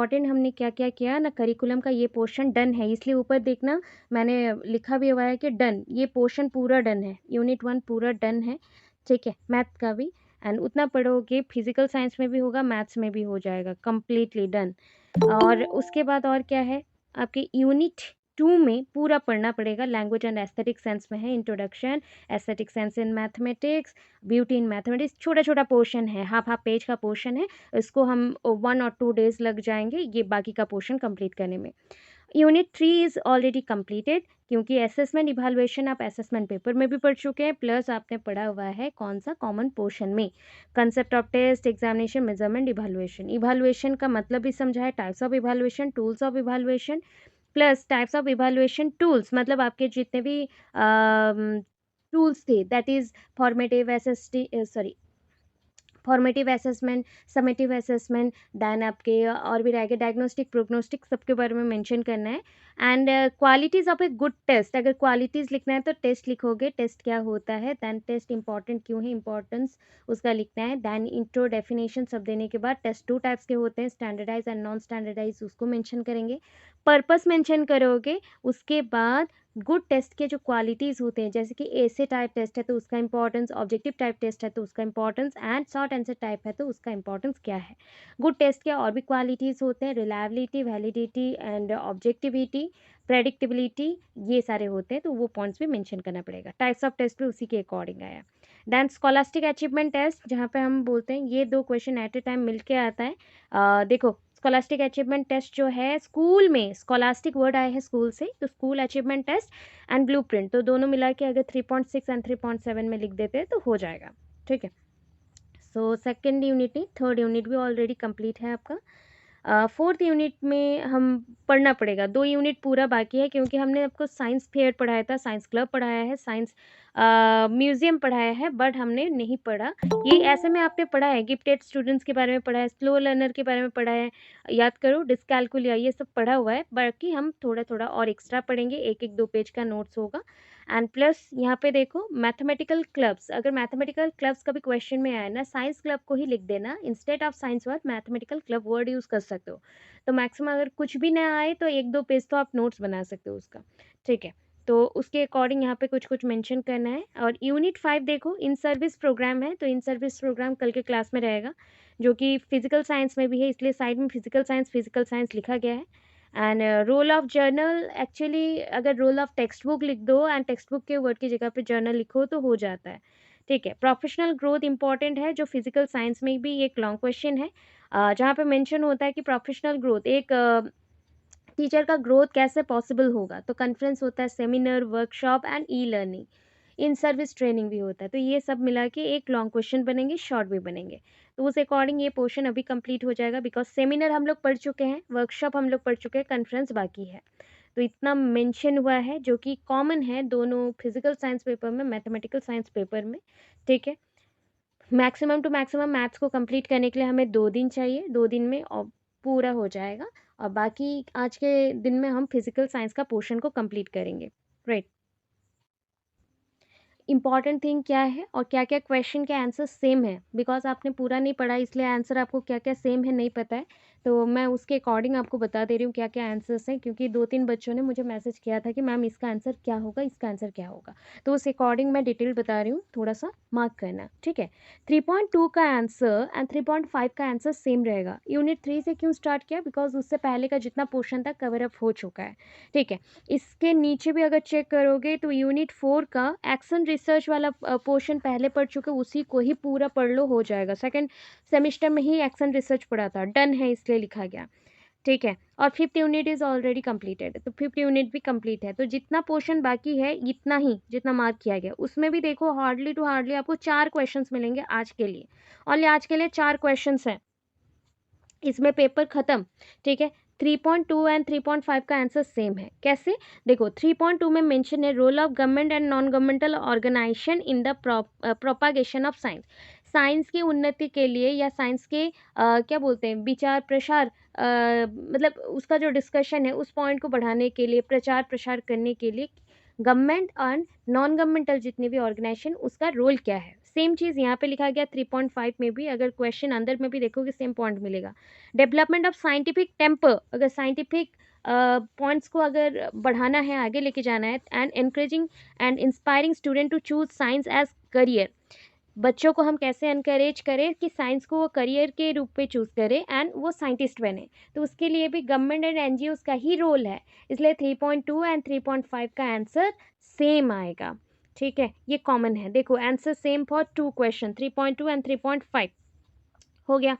Important हमने क्या क्या किया ना, करिकुलम का ये पोर्शन डन है, इसलिए ऊपर देखना मैंने लिखा भी हुआ है कि डन, ये पोर्शन पूरा डन है, यूनिट 1 पूरा डन है, ठीक है, मैथ का भी। एंड उतना पढ़ोगे फिजिकल साइंस में भी होगा, मैथ्स में भी हो जाएगा, कंप्लीटली डन। और उसके बाद और क्या है, आपके यूनिट 2 में पूरा पढ़ना पड़ेगा, लैंग्वेज एंड एस्थेटिक सेंस में है introduction, aesthetic sense in mathematics, beauty in mathematics, छोटा छोटा पोर्शन है, हाफ हाफ पेज का पोर्शन है, इसको हम 1 और 2 डेज लग जाएंगे ये बाकी का पोर्शन कंप्लीट करने में। यूनिट 3 इज़ ऑलरेडी कंप्लीटेड, क्योंकि असेसमेंट इवैल्यूएशन आप असेसमेंट पेपर में भी पढ़ चुके हैं, प्लस आपने पढ़ा हुआ है कौन सा, कॉमन पोर्शन में, concept of test, examination, measurement, evaluation. Evaluation का मतलब भी समझा है, types of evaluation, tools of evaluation, plus types of evaluation tools, मतलब आपके जितने भी टूल्स थे, that is formative SST, sorry, formative assessment, summative assessment, then आपके और भी रहेगा डायग्नोस्टिक, प्रोग्नोस्टिक, सबके बारे में मेंशन करना है। And qualities of a good test, अगर क्वालिटीज़ लिखना है तो टेस्ट लिखोगे, टेस्ट क्या होता है, दैन टेस्ट इंपॉर्टेंट क्यों है, इंपॉर्टेंस उसका लिखना है। दैन इंट्रो डेफिनेशन सब देने के बाद टेस्ट 2 टाइप्स के होते हैं, स्टैंडर्डाइज एंड नॉन स्टैंडर्डाइज, उसको मेंशन करेंगे, पर्पस मेंशन करोगे। उसके बाद गुड टेस्ट के जो क्वालिटीज़ होते हैं, जैसे कि ऐसे टाइप टेस्ट है तो उसका इंपॉर्टेंस, ऑब्जेक्टिव टाइप टेस्ट है तो उसका importance, and short answer type है तो उसका इंपॉर्टेंस क्या है। गुड टेस्ट के और भी क्वालिटीज़ होते हैं, reliability, validity and objectivity, predictability, ये सारे होते हैं, तो वो पॉइंट्स भी मेंशन करना पड़ेगा। टाइप्स ऑफ टेस्ट भी उसी के अकॉर्डिंग आया। दैन स्कॉलास्टिक अचीवमेंट टेस्ट, जहाँ पे हम बोलते हैं ये 2 क्वेश्चन एट ए टाइम मिलके आता है। देखो, स्कॉलास्टिक अचीवमेंट टेस्ट जो है, स्कूल में स्कॉलास्टिक वर्ड आए हैं स्कूल से, तो school achievement test and blueprint, तो दोनों मिला के अगर 3.6 एंड 3.7 में लिख देते हैं तो हो जाएगा, ठीक है। सो सेकेंड यूनिट नहीं, थर्ड यूनिट भी ऑलरेडी कंप्लीट है आपका। फोर्थ यूनिट में हम पढ़ना पड़ेगा, 2 यूनिट पूरा बाकी है, क्योंकि हमने आपको साइंस फेयर पढ़ाया था, साइंस क्लब पढ़ाया है, साइंस म्यूजियम पढ़ाया है, बट हमने नहीं पढ़ा। ये ऐसे में आपने पढ़ा है, गिफ्टेड स्टूडेंट्स के बारे में पढ़ा है, स्लो लर्नर के बारे में पढ़ा है, याद करो, डिस्कैलकुलिया, ये सब पढ़ा हुआ है, बाकी हम थोड़ा थोड़ा और एक्स्ट्रा पढ़ेंगे, एक एक 2 पेज का नोट्स होगा। एंड प्लस यहाँ पे देखो मैथमेटिकल क्लब्स, अगर मैथमेटिकल क्लब्स का भी क्वेश्चन में आया ना, साइंस क्लब को ही लिख देना, instead of science word mathematical club word use कर सकते हो, तो मैक्सिमम अगर कुछ भी ना आए तो 1-2 पेज तो आप नोट्स बना सकते हो उसका, ठीक है। तो उसके अकॉर्डिंग यहाँ पे कुछ कुछ मेंशन करना है। और यूनिट 5 देखो, इन सर्विस प्रोग्राम है, तो इन सर्विस प्रोग्राम कल के क्लास में रहेगा, जो कि फिजिकल साइंस में भी है, इसलिए साइड में फिजिकल साइंस लिखा गया है। And role of journal, actually अगर रोल ऑफ टेक्स्ट बुक लिख दो एंड टेक्स्ट बुक के वर्ड की जगह पे जर्नल लिखो तो हो जाता है, ठीक है। प्रोफेशनल ग्रोथ इंपॉर्टेंट है, जो फिजिकल साइंस में भी एक लॉन्ग क्वेश्चन है, जहाँ पे मेंशन होता है कि प्रोफेशनल ग्रोथ, एक टीचर का ग्रोथ कैसे पॉसिबल होगा, तो कॉन्फ्रेंस होता है, seminar, workshop and e learning, in service training भी होता है, तो ये सब मिला के एक लॉन्ग क्वेश्चन बनेंगे, शॉर्ट भी बनेंगे, तो उस अकॉर्डिंग ये पोर्शन अभी कंप्लीट हो जाएगा, बिकॉज सेमिनार हम लोग पढ़ चुके हैं, वर्कशॉप हम लोग पढ़ चुके हैं, कॉन्फ्रेंस बाकी है, तो इतना मेंशन हुआ है जो कि कॉमन है दोनों फिजिकल साइंस पेपर में, मैथमेटिकल साइंस पेपर में, ठीक है। मैक्सिमम टू मैक्सिमम मैथ्स को कंप्लीट करने के लिए हमें 2 दिन चाहिए, 2 दिन में और पूरा हो जाएगा, और बाकी आज के दिन में हम फिजिकल साइंस का पोर्शन को कंप्लीट करेंगे, राइट। इंपॉर्टेंट थिंग क्या है और क्या क्या क्वेश्चन के आंसर सेम है, बिकॉज आपने पूरा नहीं पढ़ा, इसलिए आंसर आपको क्या क्या सेम है नहीं पता है, तो मैं उसके अकॉर्डिंग आपको बता दे रही हूँ क्या क्या आंसर्स हैं, क्योंकि 2-3 बच्चों ने मुझे मैसेज किया था कि मैम इसका आंसर क्या होगा, इसका आंसर क्या होगा, तो उस अकॉर्डिंग मैं डिटेल बता रही हूँ, थोड़ा सा मार्क करना, ठीक है। 3.2 का आंसर एंड 3.5 का आंसर सेम रहेगा। यूनिट 3 से क्यों स्टार्ट किया, बिकॉज उससे पहले का जितना पोर्शन था कवर अप हो चुका है, ठीक है। इसके नीचे भी अगर चेक करोगे तो यूनिट 4 का एक्शन रिसर्च वाला पोर्शन पहले पढ़ चुके, उसी को ही पूरा पढ़ लो, हो जाएगा, सेकंड सेमेस्टर में ही एक्शन रिसर्च पढ़ा था, डन है इसलिए लिखा गया, ठीक है। और 5th unit is already completed, तो 5th यूनिट भी कंप्लीट है, तो जितना पोर्शन बाकी है इतना ही जितना मार्क किया गया, उसमें भी देखो हार्डली टू हार्डली आपको 4 क्वेश्चंस मिलेंगे आज के लिए, ओनली आज के लिए 4 क्वेश्चंस हैं, इसमें पेपर खत्म, ठीक है। 3.2 एंड 3.5 का आंसर सेम है, कैसे, देखो 3.2 में मेंशन है role of government and non governmental organisation in the propagation of science, science की उन्नति के लिए या साइंस के क्या बोलते हैं, विचार प्रसार, मतलब उसका जो डिस्कशन है उस पॉइंट को बढ़ाने के लिए, प्रचार प्रसार करने के लिए गवर्नमेंट और नॉन गवर्नमेंटल जितने भी ऑर्गेनाइजेशन, उसका रोल क्या है, सेम चीज़ यहाँ पे लिखा गया 3.5 में भी, अगर क्वेश्चन अंदर में भी देखोगे सेम पॉइंट मिलेगा। डेवलपमेंट ऑफ साइंटिफिक टेम्पर, अगर साइंटिफिक पॉइंट्स को अगर बढ़ाना है, आगे लेके जाना है, and encouraging and inspiring student to choose science as career, बच्चों को हम कैसे एनकरेज करें कि साइंस को वो करियर के रूप में चूज़ करें एंड वो साइंटिस्ट बने, तो उसके लिए भी गवर्नमेंट एंड एनजीओज का ही रोल है। इसलिए 3.2 एंड 3.5 का आंसर सेम आएगा। ठीक है, ये कॉमन है, देखो answer same for 2 question, 3.2 and 3.5 हो गया।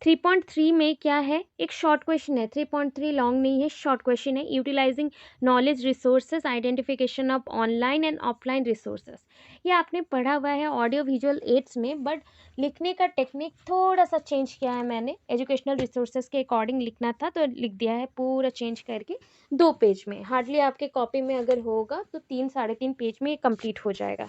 3.3 में क्या है, एक शॉर्ट क्वेश्चन है, 3.3 लॉन्ग नहीं है, शॉर्ट क्वेश्चन है। Utilising knowledge resources, identification of online and offline resources, ये आपने पढ़ा हुआ है ऑडियो विजुअल एड्स में, बट लिखने का टेक्निक थोड़ा सा चेंज किया है मैंने। एजुकेशनल रिसोर्सेज के अकॉर्डिंग लिखना था तो लिख दिया है पूरा चेंज करके 2 पेज में। हार्डली आपके कॉपी में अगर होगा तो 3-3.5 पेज में ये कंप्लीट हो जाएगा।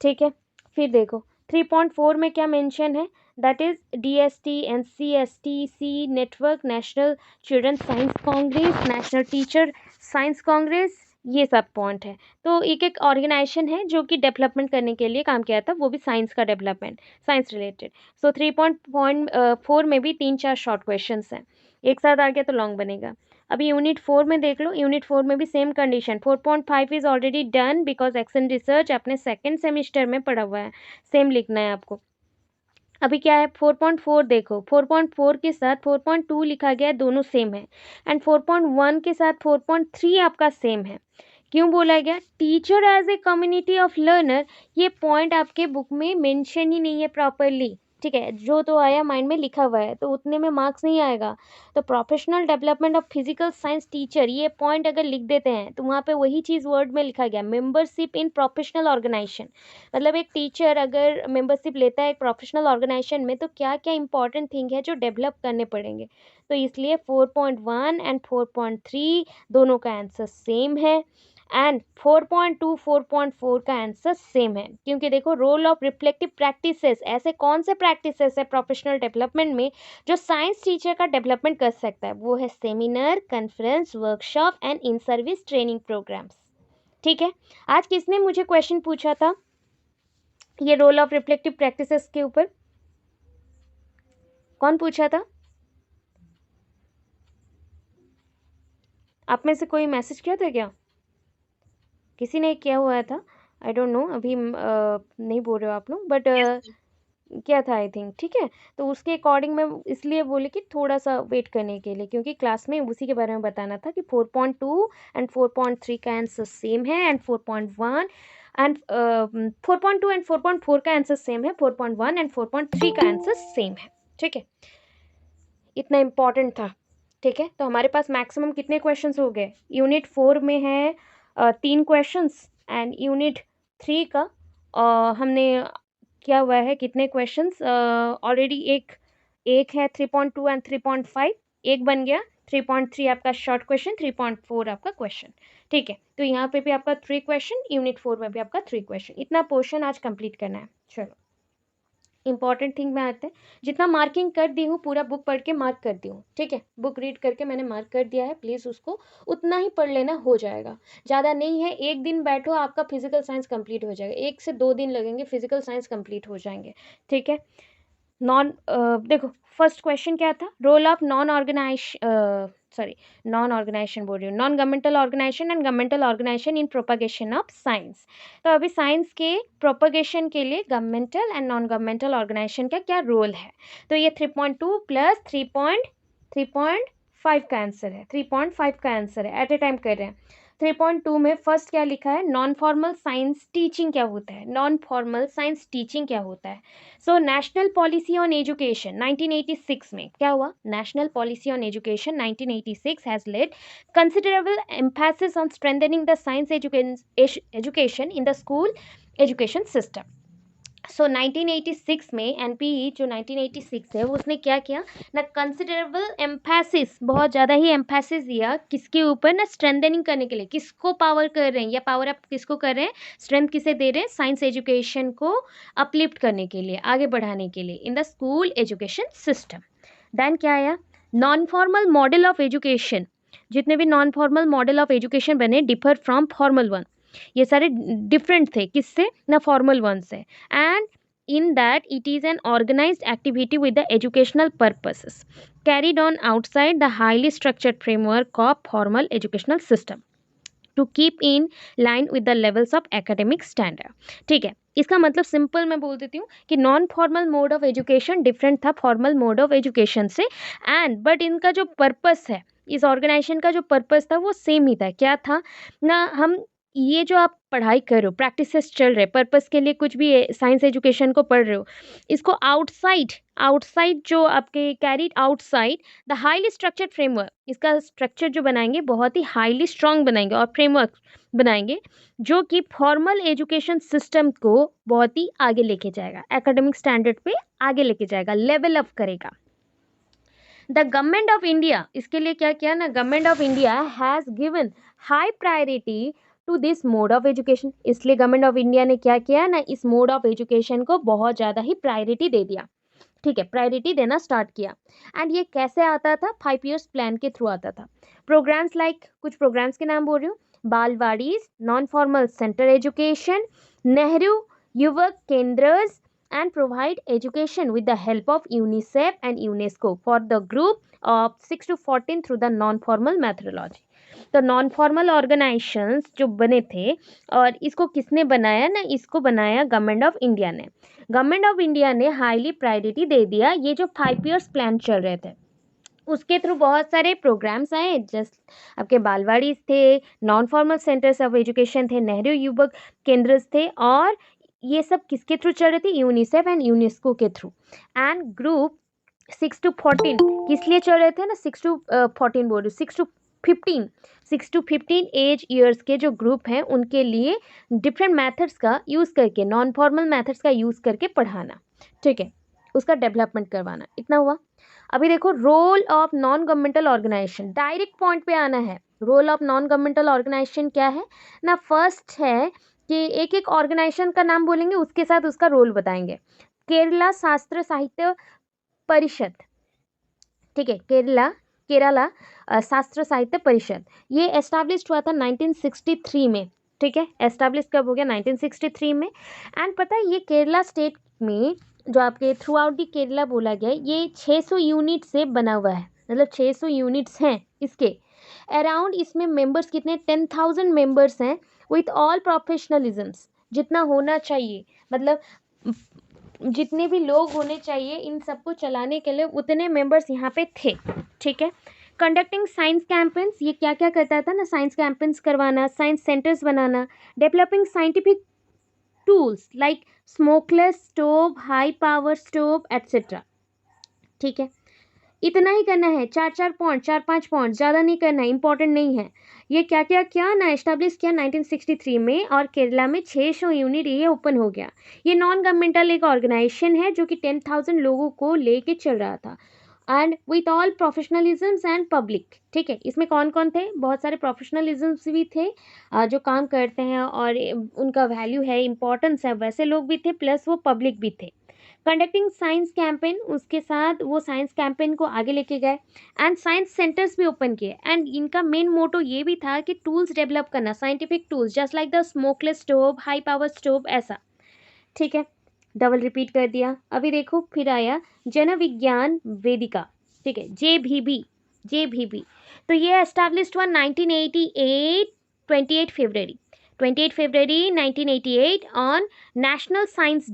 ठीक है, फिर देखो 3.4 में क्या मेंशन है, that is DST, NCST, C network, national children science congress, national teacher science congress, ये सब पॉइंट है। तो एक एक ऑर्गेनाइजेशन है जो कि डेवलपमेंट करने के लिए काम किया था, वो भी साइंस का डेवलपमेंट, साइंस रिलेटेड। सो 3.4 में भी 3-4 शॉर्ट क्वेश्चन हैं, एक साथ आ गया तो लॉन्ग बनेगा। अभी यूनिट 4 में देख लो, यूनिट 4 में भी same condition, 4.5 is already done because action research अपने सेकेंड सेमिस्टर में पढ़ा हुआ है, सेम लिखना है आपको। अभी क्या है 4.4 देखो, 4.4 के साथ 4.2 लिखा गया है, दोनों सेम है, एंड 4.1 के साथ 4.3 आपका सेम है। क्यों बोला गया teacher as a community of learner, ये पॉइंट आपके बुक में मेंशन ही नहीं है प्रॉपरली। ठीक है, जो तो आया माइंड में लिखा हुआ है तो उतने में मार्क्स नहीं आएगा। तो professional development of physical science teacher, ये पॉइंट अगर लिख देते हैं तो वहाँ पे वही चीज़ वर्ड में लिखा गया, मेंबरशिप इन प्रोफेशनल ऑर्गेनाइजेशन, मतलब एक टीचर अगर मेंबरशिप लेता है एक प्रोफेशनल ऑर्गेनाइजेशन में तो क्या क्या इंपॉर्टेंट थिंग है जो डेवलप करने पड़ेंगे। तो इसलिए 4.1 एंड 4.3 दोनों का आंसर सेम है, एंड 4.2 4.4 का आंसर सेम है। क्योंकि देखो रोल ऑफ रिफ्लेक्टिव प्रैक्टिसेस, ऐसे कौन से प्रैक्टिसेस है प्रोफेशनल डेवलपमेंट में जो साइंस टीचर का डेवलपमेंट कर सकता है, वो है seminar, conference, workshop and in service training programmes. ठीक है, आज किसने मुझे क्वेश्चन पूछा था ये रोल ऑफ रिफ्लेक्टिव प्रैक्टिसेस के ऊपर, कौन पूछा था? आप में से कोई मैसेज किया था क्या? किसी ने किया हुआ था, आई डोंट नो, अभी नहीं बोल रहे हो आप लोग, बट क्या था आई थिंक। ठीक है, तो उसके अकॉर्डिंग मैं इसलिए बोली कि थोड़ा सा वेट करने के लिए, क्योंकि क्लास में उसी के बारे में बताना था कि 4.2 एंड 4.3 का आंसर सेम है, एंड 4.1 एंड 4.2 एंड 4.4 का आंसर सेम है, 4.1 एंड 4.3 का आंसर सेम है। ठीक है, इतना इम्पॉर्टेंट था। ठीक है, तो हमारे पास मैक्सिमम कितने क्वेश्चंस हो गए, यूनिट 4 में है 3 क्वेश्चंस, एंड यूनिट 3 का हमने क्या हुआ है कितने क्वेश्चंस ऑलरेडी, एक है 3.2 एंड 3.5, एक बन गया 3.3 आपका शॉर्ट क्वेश्चन, 3.4 आपका क्वेश्चन। ठीक है, तो यहाँ पे भी आपका 3 क्वेश्चन, यूनिट 4 में भी आपका 3 क्वेश्चन, इतना पोर्शन आज कंप्लीट करना है। चलो इंपॉर्टेंट थिंग में आते हैं, जितना मार्किंग कर दी हूँ पूरा बुक पढ़ के मार्क कर दी हूँ। ठीक है, बुक रीड करके मैंने मार्क कर दिया है, प्लीज़ उसको उतना ही पढ़ लेना, हो जाएगा, ज़्यादा नहीं है। एक दिन बैठो आपका फिजिकल साइंस कंप्लीट हो जाएगा, 1 से 2 दिन लगेंगे, फिजिकल साइंस कंप्लीट हो जाएंगे। ठीक है, देखो फर्स्ट क्वेश्चन क्या था, रोल ऑफ नॉन ऑर्गेनाइजेशन बोल रही हूँ, non governmental organisation and governmental organisation in propagation of science. तो अभी साइंस के प्रोपगेशन के लिए governmental and non governmental organisation का क्या रोल है, तो ये 3.2 प्लस 3.5 का आंसर है, 3.5 का आंसर है, एट ए टाइम कर रहे हैं। 3.2 में फर्स्ट क्या लिखा है, नॉन फॉर्मल साइंस टीचिंग क्या होता है, नॉन फॉर्मल साइंस टीचिंग क्या होता है। So national policy on education 1986 में क्या हुआ, national policy on education 1986 has led considerable emphasis on strengthening the science education in the school education system. So 1986 में एनपीई जो 1986 है उसने क्या किया ना, कंसिडरेबल एम्फेसिस, बहुत ज़्यादा ही एम्फेसिस दिया किसके ऊपर ना, स्ट्रेंथनिंग करने के लिए, किसको पावर कर रहे हैं या पावर अप किसको कर रहे हैं, स्ट्रेंथ किसे दे रहे हैं, साइंस एजुकेशन को अपलिफ्ट करने के लिए, आगे बढ़ाने के लिए in the school education system. Then क्या आया, non formal model of education, जितने भी non formal model of education बने डिफर फ्रॉम फॉर्मल वन, ये सारे डिफरेंट थे किससे ना, फॉर्मल वन से, and in that it is an organized activity with the educational purposes carried on outside the highly structured framework of formal educational system to keep in line with the levels of academic standard. ठीक है, इसका मतलब simple मैं बोल देती हूँ कि non formal mode of education different था फॉर्मल मोड ऑफ एजुकेशन से, एंड बट इनका जो पर्पस है, इस ऑर्गेनाइजेशन का जो पर्पस था वो सेम ही था। क्या था ना, हम ये जो आप पढ़ाई कर रहे हो, प्रैक्टिसेस चल रहे, पर्पस के लिए कुछ भी साइंस एजुकेशन को पढ़ रहे हो, इसको आउटसाइड आउटसाइड जो आपके carried outside the highly structured framework, इसका स्ट्रक्चर जो बनाएंगे बहुत ही हाईली स्ट्रांग बनाएंगे और फ्रेमवर्क बनाएंगे जो कि फॉर्मल एजुकेशन सिस्टम को बहुत ही आगे लेके जाएगा, एकेडमिक स्टैंडर्ड पे आगे लेके जाएगा, लेवल अप करेगा। द गवर्नमेंट ऑफ इंडिया, इसके लिए क्या किया ना, government of India has given high priority to this mode of education, इसलिए गवर्नमेंट ऑफ इंडिया ने क्या किया ना, इस मोड ऑफ एजुकेशन को बहुत ज़्यादा ही प्रायोरिटी दे दिया। ठीक है, प्रायोरिटी देना स्टार्ट किया। एंड ये कैसे आता था, 5 ईयर्स प्लान के थ्रू आता था। प्रोग्राम्स लाइक, कुछ प्रोग्राम्स के नाम बोल रही हूँ, balwadis, non formal centre education, Nehru Yuvak Kendras, and provide education with the help of UNICEF and UNESCO for the group of 6 to 14 through the non-formal methodology. तो नॉन फॉर्मल ऑर्गेनाइजेशंस जो बने थे, और इसको किसने बनाया ना, इसको बनाया गवर्नमेंट ऑफ इंडिया ने। गवर्नमेंट ऑफ इंडिया ने हाईली प्रायोरिटी दे दिया, ये जो 5 ईयर्स प्लान चल रहे थे उसके थ्रू बहुत सारे प्रोग्राम्स आए, जस्ट आपके बालवाड़ी थे, non formal centres of education थे, नेहरू युवक केंद्र थे, और ये सब किसके थ्रू चल रहे थे, यूनिसेफ एंड यूनेस्को के थ्रू। एंड ग्रुप 6 to 14 किस लिए चल रहे थे ना, 6 to 14 बोल रही, 6 to 15 एज ईयर्स के जो ग्रुप हैं उनके लिए डिफरेंट मेथड्स का यूज़ करके, नॉन फॉर्मल मेथड्स का यूज़ करके पढ़ाना, ठीक है, उसका डेवलपमेंट करवाना। इतना हुआ। अभी देखो role of non governmental organisation, direct point पे आना है। Role of non governmental organisation क्या है ना, फर्स्ट है कि एक एक ऑर्गेनाइजेशन का नाम बोलेंगे, उसके साथ उसका रोल बताएंगे। केरला शास्त्र साहित्य परिषद, ठीक है, केरला शास्त्र साहित्य परिषद, ये एस्टैब्लिश हुआ था 1963 में, ठीक है, एस्टैब्लिश कब हो गया, 1963 में। एंड पता है ये केरला स्टेट में जो आपके थ्रू आउट दी केरला बोला गया, ये 600 यूनिट से बना हुआ है, मतलब 600 यूनिट्स हैं इसके अराउंड। इसमें मेंबर्स कितने, 10,000 मेंबर्स हैं विथ ऑल प्रोफेशनलिज्म्स, जितना होना चाहिए, मतलब जितने भी लोग होने चाहिए इन सबको चलाने के लिए उतने मेंबर्स यहाँ पे थे, ठीक है। कंडक्टिंग साइंस कैंपेन्स, ये क्या क्या करता था ना, साइंस कैंपेन्स करवाना, साइंस सेंटर्स बनाना, developing scientific tools like smokeless stove, high power stove etcetera, ठीक है। इतना ही करना है, 4-4 पॉइंट, 4-5 पॉइंट, ज़्यादा नहीं करना है, इंपॉर्टेंट नहीं है। ये क्या क्या किया ना, एस्टैब्लिश किया 1963 में, और केरला में 600 यूनिट ये ओपन हो गया। ये नॉन गवर्नमेंटल एक ऑर्गेनाइजेशन है जो कि 10,000 लोगों को लेके चल रहा था, and with all professionalisms and public, ठीक है। इसमें कौन कौन थे, बहुत सारे प्रोफेशनलिज्म्स भी थे जो काम करते हैं और उनका वैल्यू है, इंपॉर्टेंस है, वैसे लोग भी थे, प्लस वो पब्लिक भी थे। कंडक्टिंग साइंस कैंपेन, उसके साथ वो साइंस कैंपेन को आगे लेके गए, एंड साइंस सेंटर्स भी ओपन किए। एंड इनका मेन मोटो ये भी था कि टूल्स डेवलप करना, scientific tools, just like the smokeless stove, high power stove, ऐसा, ठीक है। डबल रिपीट कर दिया। अभी देखो फिर आया जन विज्ञान वेदिका, ठीक है, JVB। तो ये एस्टैब्लिश्ड हुआ 1988, 28 फरवरी 1988 ऑन नेशनल साइंस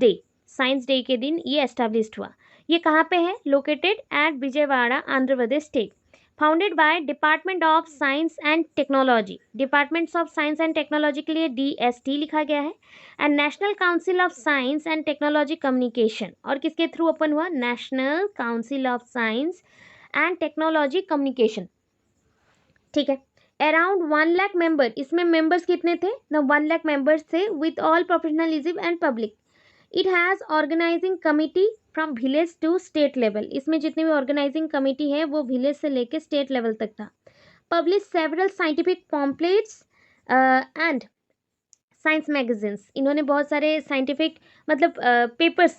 डे के दिन ये एस्टैब्लिश्ड हुआ। ये कहाँ पे है, located at Vijayawada, Andhra Pradesh state. Founded by department of science and technology, departments of science and technology के लिए DST लिखा गया है, and national council of science and technology communication, और किसके थ्रू ओपन हुआ, national council of science and technology communication, ठीक है। अराउंड 1 लाख मेंबर, इसमें मेंबर्स कितने थे ना, 1 लाख मेंबर्स थे with all professionalism and public. It has organising committee from village to state level, इसमें जितनी भी ऑर्गेनाइजिंग कमिटी है वो विलेज से लेके स्टेट लेवल तक था। Publish several scientific pamphlets and science magazines, इन्होंने बहुत सारे साइंटिफिक मतलब पेपर्स,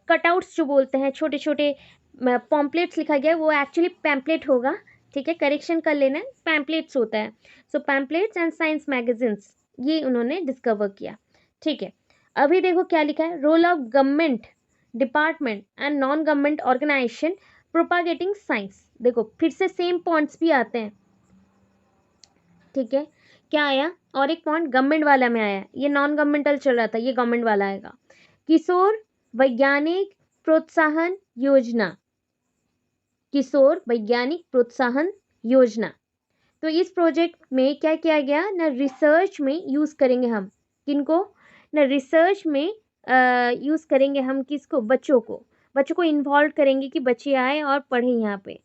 कटआउट्स जो बोलते हैं, छोटे छोटे पॉम्पलेट्स लिखा गया, वो एक्चुअली पैम्पलेट होगा, ठीक है, करेक्शन कर लेना, पैम्पलेट्स होता है। सो पैम्पलेट्स एंड साइंस मैगजीन्स ये उन्होंने डिस्कवर किया, ठीक है। अभी देखो क्या लिखा है, role of government department and non government organisation propagating science. देखो फिर से सेम पॉइंट्स भी आते हैं, ठीक है। क्या आया, और एक पॉइंट गवर्नमेंट वाला में आया, ये नॉन गवर्नमेंटल चल रहा था, ये गवर्नमेंट वाला आएगा। किशोर वैज्ञानिक प्रोत्साहन योजना, किशोर वैज्ञानिक प्रोत्साहन योजना। तो इस प्रोजेक्ट में क्या किया गया ना, रिसर्च में यूज करेंगे हम किनको ना, रिसर्च में यूज करेंगे हम किसको, बच्चों को इन्वॉल्व करेंगे कि बच्चे आए और पढ़ें यहाँ पे।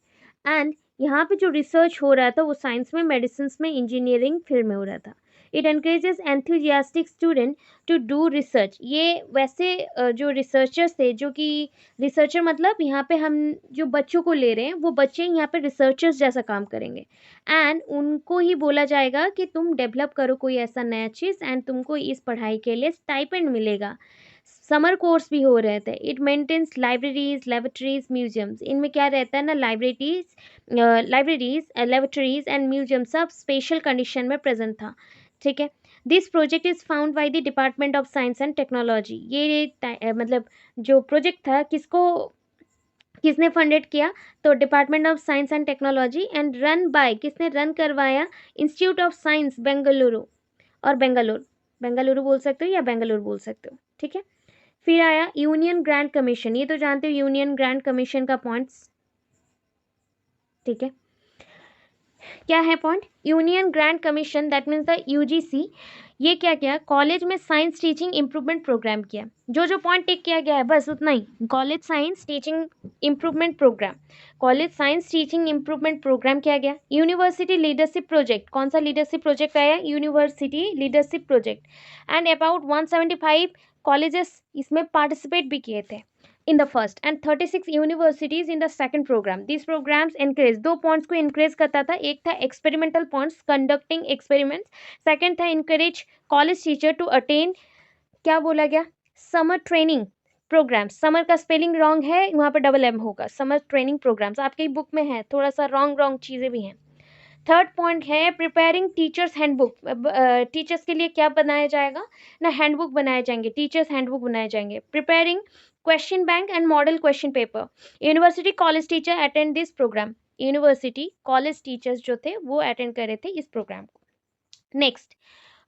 एंड यहाँ पे जो रिसर्च हो रहा था वो साइंस में, मेडिसिन में, इंजीनियरिंग फील्ड में हो रहा था। It encourages enthusiastic student to do research. ये वैसे जो रिसर्चर्स थे, जो कि रिसर्चर मतलब यहाँ पे हम जो बच्चों को ले रहे हैं वो बच्चे यहाँ पे रिसर्चर्स जैसा काम करेंगे। एंड उनको ही बोला जाएगा कि तुम डेवलप करो कोई ऐसा नया चीज़ एंड तुमको इस पढ़ाई के लिए स्टाइपेंड मिलेगा। समर कोर्स भी हो रहे थे। It maintains libraries, laboratories, museums. इनमें क्या रहता है ना, लाइब्रेरीज, लेबोरेटरीज एंड म्यूजियम सब स्पेशल कंडीशन में प्रेजेंट था, ठीक है। This project is found by the department of science and technology. ये मतलब जो प्रोजेक्ट था किसने फंडेड किया, तो department of science and technology. And run by, किसने रन करवाया, इंस्टीट्यूट ऑफ साइंस बेंगलुरु, और बेंगलुरु बोल सकते हो या बेंगलुरु बोल सकते हो, ठीक है। फिर आया यूनियन ग्रांट कमीशन, ये तो जानते हो यूनियन ग्रांट कमीशन का पॉइंट्स, ठीक है। क्या है point, union grant commission that means the UGC. ये क्या किया, कॉलेज में साइंस टीचिंग इम्प्रूवमेंट प्रोग्राम किया। जो पॉइंट टिक किया गया है बस उतना ही, college science teaching improvement programme, college science teaching improvement programme किया गया। यूनिवर्सिटी लीडरशिप प्रोजेक्ट, कौन सा लीडरशिप प्रोजेक्ट आया, university leadership project. And about 175 colleges इसमें पार्टिसिपेट भी किए थे in the first and 36 universities in the second program. These programs encourage, दो पॉइंट्स को encourage करता था, एक था experimental points conducting experiments, second था encourage college teacher to attain, क्या बोला गया, summer training programs। समर का स्पेलिंग रॉन्ग है, वहाँ पर डबल एम होगा, समर ट्रेनिंग प्रोग्राम्स आपकी बुक में है, थोड़ा सा रॉन्ग चीज़ें भी हैं। थर्ड पॉइंट है प्रिपेयरिंग टीचर्स हैंडबुक। टीचर्स के लिए क्या बनाया जाएगा ना, हैंडबुक बनाए जाएंगे, टीचर्स हैंडबुक बनाए जाएंगे। Preparing question bank and model question paper. University college teacher attend this programme, university college teachers जो थे वो अटेंड कर रहे थे इस प्रोग्राम को। Next,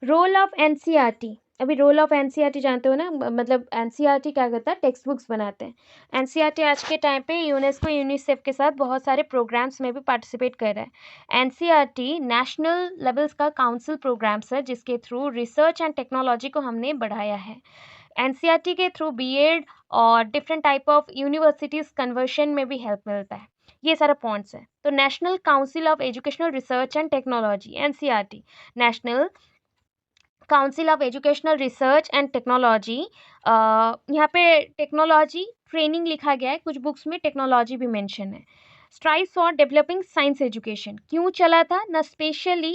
role of NCERT. अभी रोल ऑफ एनसीईआरटी जानते हो ना, मतलब एनसीईआरटी क्या करता है, टेक्स्ट बुक्स बनाते हैं। एनसीईआरटी आज के टाइम पे यूनेस्को यूनिसेफ के साथ बहुत सारे प्रोग्राम्स में भी पार्टिसिपेट कर रहा है। एनसीईआरटी नेशनल लेवल्स का काउंसिल प्रोग्राम्स है जिसके थ्रू रिसर्च एंड टेक्नोलॉजी को हमने बढ़ाया है। एनसीईआरटी के थ्रू बीएड और different type of universities conversion में भी हेल्प मिलता है। ये सारा पॉइंट्स है। तो national council of educational research and technology, NCERT, national council of educational research and technology. यहाँ पे टेक्नोलॉजी ट्रेनिंग लिखा गया है, कुछ बुक्स में टेक्नोलॉजी भी मेंशन है। Strive for developing science education क्यों चला था ना, स्पेशली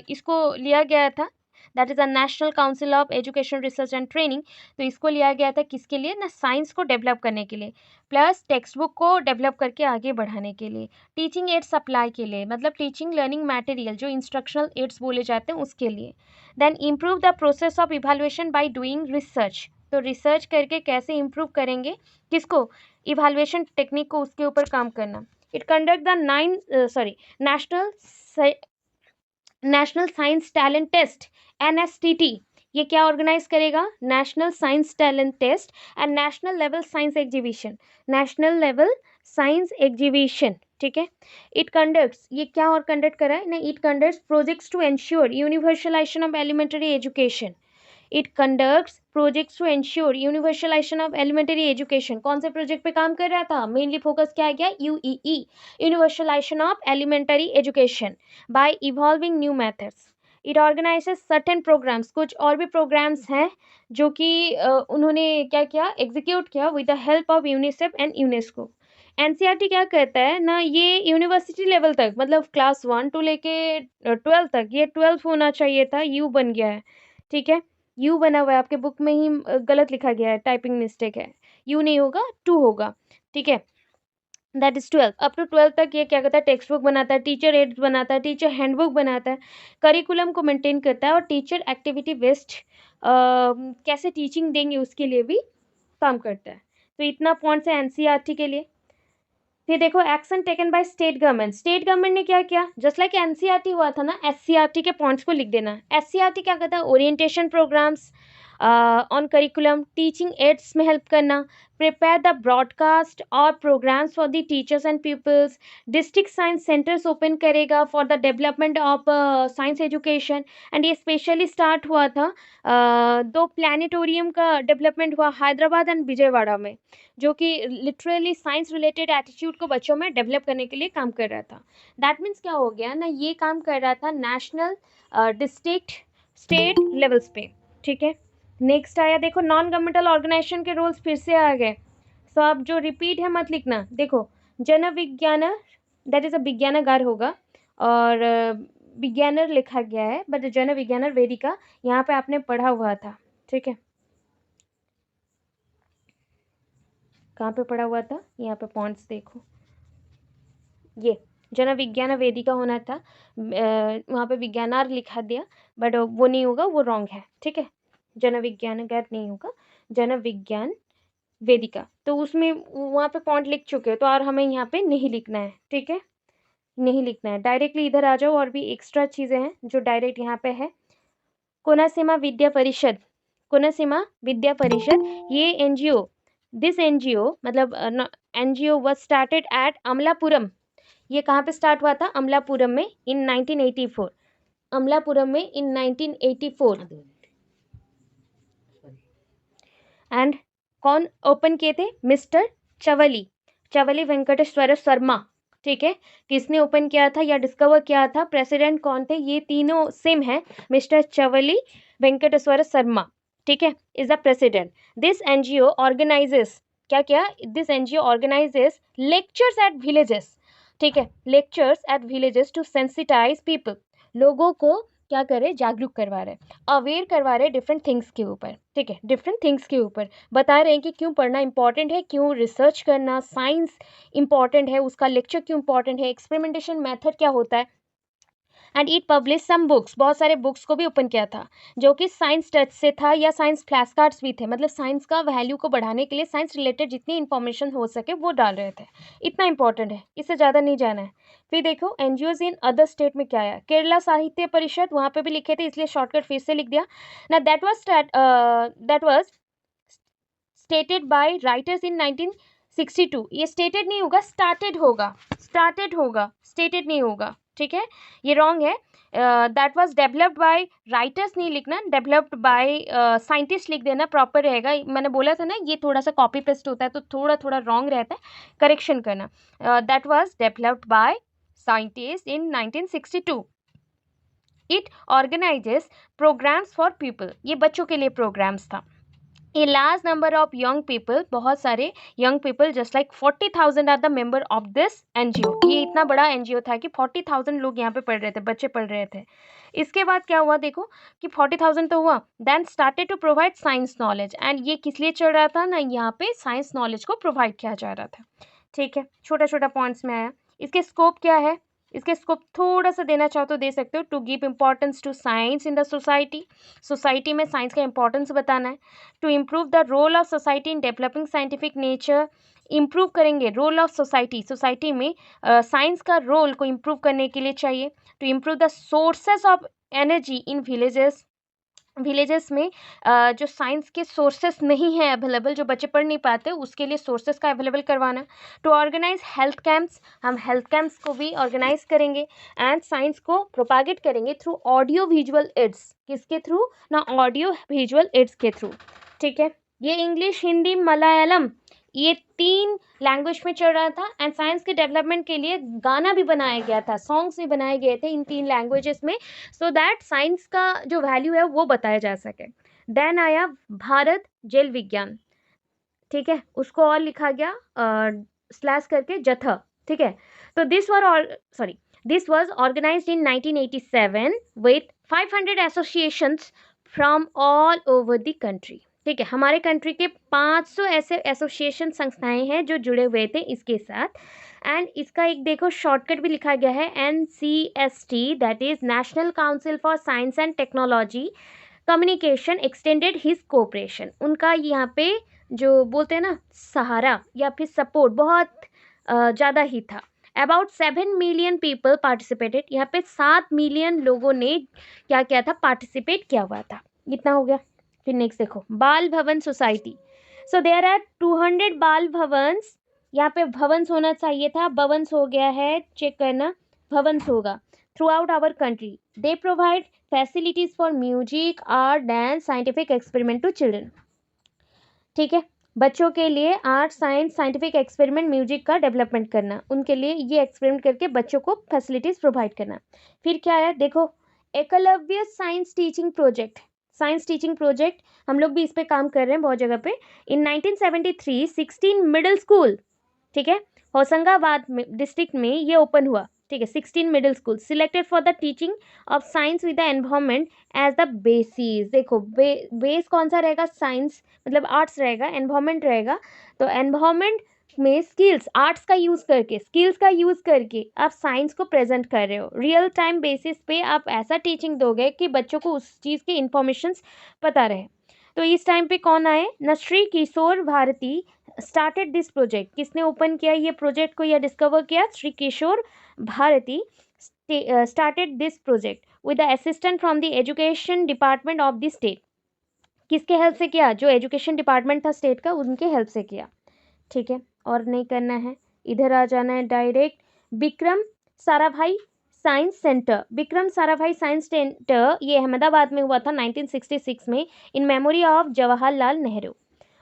इसको लिया गया था, that is a national council of education research and training. तो इसको लिया गया था किसके लिए ना, साइंस को डेवलप करने के लिए, प्लस टेक्स्ट बुक को डेवलप करके आगे बढ़ाने के लिए, टीचिंग एड सप्लाई के लिए, मतलब टीचिंग लर्निंग मटेरियल जो इंस्ट्रक्शनल एड्स बोले जाते हैं उसके लिए। Then improve the process of evaluation by doing research. तो रिसर्च करके कैसे इम्प्रूव करेंगे किसको, इवेल्युएशन टेक्निक को, उसके ऊपर काम करना। It conduct the national science talent test, NSTT। ये क्या ऑर्गेनाइज करेगा, national science talent test and national level science exhibition, national level science exhibition, ठीक है। इट कंडक्ट्स, ये क्या और कंडक्ट करा है ना, it conducts projects to ensure universalisation of elementary education. It conducts projects to ensure universalisation of elementary education. कौन से प्रोजेक्ट पे काम कर रहा था, मेनली फोकस क्या गया, UEE, universalisation of elementary education by evolving new methods. It organises certain programmes, कुछ और भी प्रोग्राम्स हैं जो कि उन्होंने क्या किया, एग्जीक्यूट किया with the help of UNICEF and UNESCO. NCERT क्या कहता है ना, ये यूनिवर्सिटी लेवल तक, मतलब क्लास 1 to लेके 12 तक, ये 12 होना चाहिए था, यू बन गया है, ठीक है। यू बना हुआ है आपके बुक में ही, गलत लिखा गया है, टाइपिंग मिस्टेक है, यू नहीं होगा, 2 होगा, ठीक है। That is 12th। Up to 12th तक ये क्या करता है, टेक्स्ट बुक बनाता है, टीचर एड्स बनाता है, टीचर हैंडबुक बनाता है, करिकुलम को मेंटेन करता है, और टीचर एक्टिविटी बेस्ड कैसे टीचिंग देंगे उसके लिए भी काम करता है। तो इतना पॉइंट्स है एनसीईआरटी के लिए। फिर देखो action taken by state government. State government ने क्या किया, जस्ट लाइक एनसीईआरटी हुआ था ना, एससीईआरटी के पॉइंट्स को लिख देना। एससीईआरटी क्या करता है, orientation programmes on curriculum, teaching aids में हेल्प करना, प्रिपेयर द ब्रॉडकास्ट और programmes for the teachers and peoples, district science centres open करेगा for the development of science education. And ये स्पेशली स्टार्ट हुआ था दो प्लानिटोरियम का डेवलपमेंट हुआ हैदराबाद एंड विजयवाड़ा में, जो कि लिटरली साइंस रिलेटेड एटीट्यूड को बच्चों में डेवलप करने के लिए काम कर रहा था। दैट मीन्स क्या हो गया ना, ये काम कर रहा था नेशनल, डिस्ट्रिक्ट, स्टेट लेवल्स पे। ठीक है, नेक्स्ट आया देखो नॉन गवर्नमेंटल ऑर्गेनाइजेशन के रोल्स फिर से आ गए। सो अब जो रिपीट है मत लिखना। देखो जन विज्ञान, दैट इज अ विज्ञानगार होगा, और विज्ञानर लिखा गया है, बट जन विज्ञानर वेदिका यहाँ पे आपने पढ़ा हुआ था। ठीक है, कहाँ पे पढ़ा हुआ था, यहाँ पे पॉइंट्स देखो, ये जन विज्ञान वेदिका होना था, वहाँ पे विज्ञानार लिखा दिया, बट वो नहीं होगा, वो रॉन्ग है। ठीक है, जन विज्ञान गैर नहीं होगा, जन विज्ञान वेदिका। तो उसमें वहाँ पे पॉइंट लिख चुके हो, तो और हमें यहाँ पे नहीं लिखना है। ठीक है, नहीं लिखना है, डायरेक्टली इधर आ जाओ। और भी एक्स्ट्रा चीज़ें हैं जो डायरेक्ट यहाँ पे है। कोनासीमा विद्या परिषद, कोनासीमा विद्या परिषद, ये एनजीओ, दिस एनजीओ मतलब NGO was started at Amalapuram. ये कहाँ पे स्टार्ट हुआ था, अमलापुरम में इन 1984, अमलापुरम में इन 1984। एंड कौन ओपन किए थे, मिस्टर चवली, चवली वेंकटेश्वर शर्मा। ठीक है, किसने ओपन किया था या डिस्कवर किया था, प्रेसिडेंट कौन थे, ये तीनों सेम है, मिस्टर चवली वेंकटेश्वर शर्मा। ठीक है, is the president. This NGO organises, क्या क्या, this NGO organises lectures at villages. ठीक है, lectures at villages to sensitise people, लोगों को क्या करे, जागरूक करवा रहे, अवेयर करवा रहे डिफरेंट थिंग्स के ऊपर। ठीक है, डिफरेंट थिंग्स के ऊपर बता रहे हैं कि क्यों पढ़ना इंपॉर्टेंट है, क्यों रिसर्च करना, साइंस इंपॉर्टेंट है, उसका लेक्चर क्यों इंपॉर्टेंट है, एक्सपेरिमेंटेशन मेथड क्या होता है। And it publish some books, बहुत सारे बुक्स को भी ओपन किया था जो कि साइंस टच से था, या साइंस फ्लैश कार्ड्स भी थे, मतलब साइंस का वैल्यू को बढ़ाने के लिए साइंस रिलेटेड जितनी इंफॉर्मेशन हो सके वो डाल रहे थे। इतना इंपॉर्टेंट है, इससे ज़्यादा नहीं जाना है। फिर देखो एनजीओज इन अदर स्टेट में क्या आया, केरला साहित्य परिषद, वहाँ पे भी लिखे थे, इसलिए शॉर्टकट फिर से लिख दिया ना। That was stated by writers इन 1962। ये स्टेटेड नहीं होगा, स्टार्टेड होगा, स्टार्टेड होगा, स्टेटेड नहीं होगा। ठीक है, ये रॉन्ग है। That was developed bye writers नहीं लिखना, डेवलप्ड बाय साइंटिस्ट लिख देना, प्रॉपर रहेगा। मैंने बोला था ना ये थोड़ा सा कॉपी पेस्ट होता है तो थोड़ा थोड़ा रॉन्ग रहता है, करेक्शन करना। That was developed by scientist in 1962। It organises programmes for people, ये बच्चों के लिए प्रोग्राम्स था। A large number of young people, बहुत सारे young people just like 40,000 are the member of this NGO। ये इतना बड़ा NGO था कि 40,000 लोग यहाँ पे पढ़ रहे थे, बच्चे पढ़ रहे थे। इसके बाद क्या हुआ देखो कि 40,000 तो हुआ, then started to provide science knowledge, and ये किस लिए चल रहा था ना, यहाँ पे साइंस नॉलेज को प्रोवाइड किया जा रहा था। ठीक है, छोटा छोटा पॉइंट्स में आया। इसके स्कोप क्या है, इसके स्कोप थोड़ा सा देना चाहो तो दे सकते हो। To give importance to science in the society, society में साइंस का इंपॉर्टेंस बताना है। To improve the role of society in developing scientific nature, improve करेंगे रोल ऑफ सोसाइटी, सोसाइटी में साइंस का रोल को इम्प्रूव करने के लिए चाहिए। To improve the sources of energy in villages, villages में जो साइंस के सोर्सेस नहीं है अवेलेबल, जो बच्चे पढ़ नहीं पाते, उसके लिए सोर्सेस का अवेलेबल करवाना। टू ऑर्गेनाइज हेल्थ कैंप्स, हम हेल्थ कैंप्स को भी ऑर्गेनाइज करेंगे। एंड साइंस को प्रोपागेट करेंगे थ्रू ऑडियो विजुअल एड्स, किसके थ्रू ना, ऑडियो विजुअल एड्स के थ्रू। ठीक है, ये इंग्लिश, हिंदी, मलयालम, ये 3 लैंग्वेज में चल रहा था। एंड साइंस के डेवलपमेंट के लिए गाना भी बनाया गया था, सॉन्ग्स भी बनाए गए थे इन 3 लैंग्वेजेस में, सो दैट साइंस का जो वैल्यू है वो बताया जा सके। देन आया भारत जेल विज्ञान। ठीक है, उसको और लिखा गया स्लैश करके जथ। ठीक है, तो this was organised in 1987 with 500 associations from all over the country. ठीक है, हमारे कंट्री के 500 ऐसे एसोसिएशन संस्थाएं हैं जो जुड़े हुए थे इसके साथ। एंड इसका एक देखो शॉर्टकट भी लिखा गया है NCST, that is national council for science and technology communication extended his cooperation. उनका यहाँ पे जो बोलते हैं ना सहारा या फिर सपोर्ट बहुत ज़्यादा ही था। अबाउट 7 मिलियन पीपल पार्टिसिपेटेड, यहाँ पे 7 मिलियन लोगों ने क्या किया था, पार्टिसिपेट किया हुआ था। इतना हो गया। फिर नेक्स्ट देखो बाल भवन सोसाइटी। सो देयर आर 200 बाल भवन्स, यहाँ पे भवन्स होना चाहिए था, भवन्स हो गया है, चेक करना, भवन्स होगा throughout our country. They provide facilities for music, art, dance, scientific experiment to children. ठीक है, बच्चों के लिए art, science, scientific experiment, music का डेवलपमेंट करना, उनके लिए ये एक्सपेरिमेंट करके बच्चों को फैसिलिटीज प्रोवाइड करना। फिर क्या है देखो, Eklavya science teaching project, science teaching project हम लोग भी इस पे काम कर रहे हैं बहुत जगह पे। इन 1973 16 मिडिल स्कूल, ठीक है, होशंगाबाद में डिस्ट्रिक्ट में ये ओपन हुआ। ठीक है, 16 middle school selected for the teaching of science with the environment as the basis. देखो बेस कौन सा रहेगा, साइंस मतलब आर्ट्स रहेगा, एनवायरमेंट रहेगा, तो एनवायरमेंट में स्किल्स, आर्ट्स का यूज़ करके, स्किल्स का यूज़ करके आप साइंस को प्रेजेंट कर रहे हो। रियल टाइम बेसिस पे आप ऐसा टीचिंग दोगे कि बच्चों को उस चीज़ की इंफॉर्मेशंस पता रहे। तो इस टाइम पे कौन आए, न Shri Kishore Bharati started this project. किसने ओपन किया ये प्रोजेक्ट को या डिस्कवर किया, Shri Kishore Bharati started this project with the assistant from the education department of the state. किसके हेल्प से किया, जो एजुकेशन डिपार्टमेंट था स्टेट का, उनके हेल्प से किया। ठीक है, और नहीं करना है, इधर आ जाना है direct. Vikram Sarabhai science centre, Vikram Sarabhai science centre ये अहमदाबाद में हुआ था 1966 में, in memory of Jawaharlal Nehru.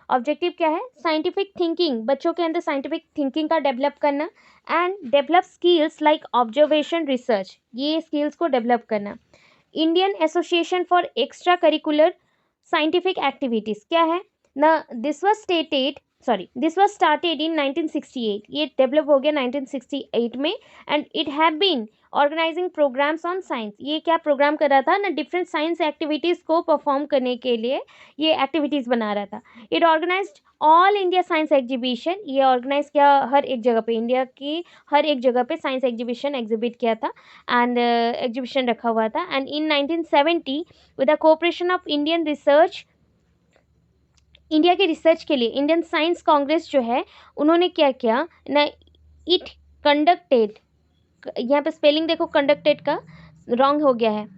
Objective क्या है, साइंटिफिक थिंकिंग, बच्चों के अंदर साइंटिफिक थिंकिंग का डेवलप करना, and develop skills like observation research, ये स्किल्स को डेवलप करना। Indian association for extra curricular scientific activities क्या है ना, दिस वाज स्टार्टेड इन 1968, ये डेवलप हो गया 1968 में। And it have been organising programmes on science, ये क्या प्रोग्राम कर रहा था ना, डिफरेंट साइंस एक्टिविटीज़ को परफॉर्म करने के लिए ये एक्टिविटीज़ बना रहा था। It organised all India science exhibition, ये ऑर्गेनाइज किया हर एक जगह पे, इंडिया की हर एक जगह पे साइंस एग्जीबिशन एग्जिबिट किया था एंड एग्जीबिशन रखा हुआ था। And in 1970 with the cooperation of Indian research, India के रिसर्च के लिए इंडियन साइंस कांग्रेस जो है उन्होंने क्या किया ना, इट कंडक्टेड, यहाँ पे स्पेलिंग देखो कंडक्टेड का रॉन्ग हो गया है,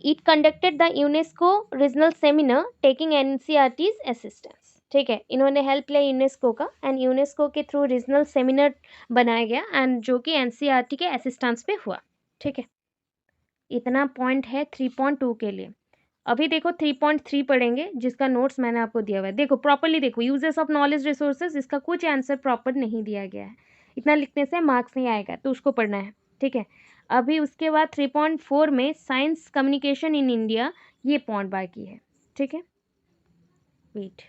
it conducted the UNESCO regional seminar taking NCERT's assistance. ठीक है, इन्होंने हेल्प लिया यूनेस्को का, एंड यूनेस्को के थ्रू रीजनल सेमिनार बनाया गया एंड जो कि NCERT के असिस्टेंस पे हुआ। ठीक है, इतना पॉइंट है 3.2 के लिए। अभी देखो 3.3 पढ़ेंगे जिसका नोट्स मैंने आपको दिया हुआ है। देखो प्रॉपरली देखो, यूजेस ऑफ नॉलेज रिसोर्सेज, इसका कुछ आंसर प्रॉपर नहीं दिया गया है, इतना लिखने से मार्क्स नहीं आएगा, तो उसको पढ़ना है। ठीक है, अभी उसके बाद 3.4 में साइंस कम्युनिकेशन इन इंडिया, ये पॉइंट बाकी है। ठीक है, वेट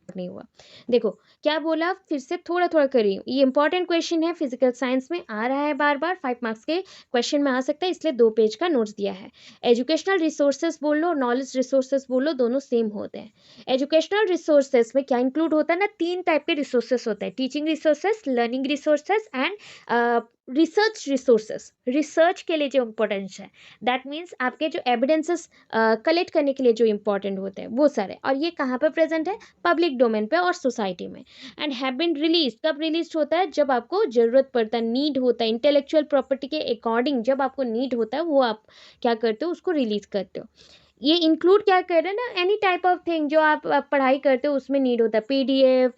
नहीं हुआ, देखो क्या बोला, फिर से थोड़ा थोड़ा करिए, ये इंपॉर्टेंट क्वेश्चन है, फिजिकल साइंस में आ रहा है बार बार, 5 मार्क्स के क्वेश्चन में आ सकता है, इसलिए 2 पेज का नोट्स दिया है। एजुकेशनल रिसोर्सेज बोल लो, नॉलेज रिसोर्सेज बोल लो, दोनों सेम होते हैं। एजुकेशनल रिसोर्सेज में क्या इंक्लूड होता है ना, 3 टाइप के रिसोर्सेज होते हैं, teaching resources, learning resources and research resources. Research के लिए जो इम्पोर्टेंस है, दैट मीन्स आपके जो एविडेंसेस कलेक्ट करने के लिए जो इम्पोर्टेंट होते हैं वो सारे, और ये कहाँ पर प्रेजेंट है, पब्लिक डोमेन पे और सोसाइटी में। एंड हैव बीन रिलीज, कब रिलीज होता है, जब आपको ज़रूरत पड़ता है, नीड होता है, इंटेलेक्चुअल प्रॉपर्टी के अकॉर्डिंग जब आपको नीड होता है वो आप क्या करते हो, उसको रिलीज करते हो। ये इंक्लूड क्या कर रहे हैं ना, एनी टाइप ऑफ थिंग जो आप पढ़ाई करते हो उसमें नीड होता है, PDF,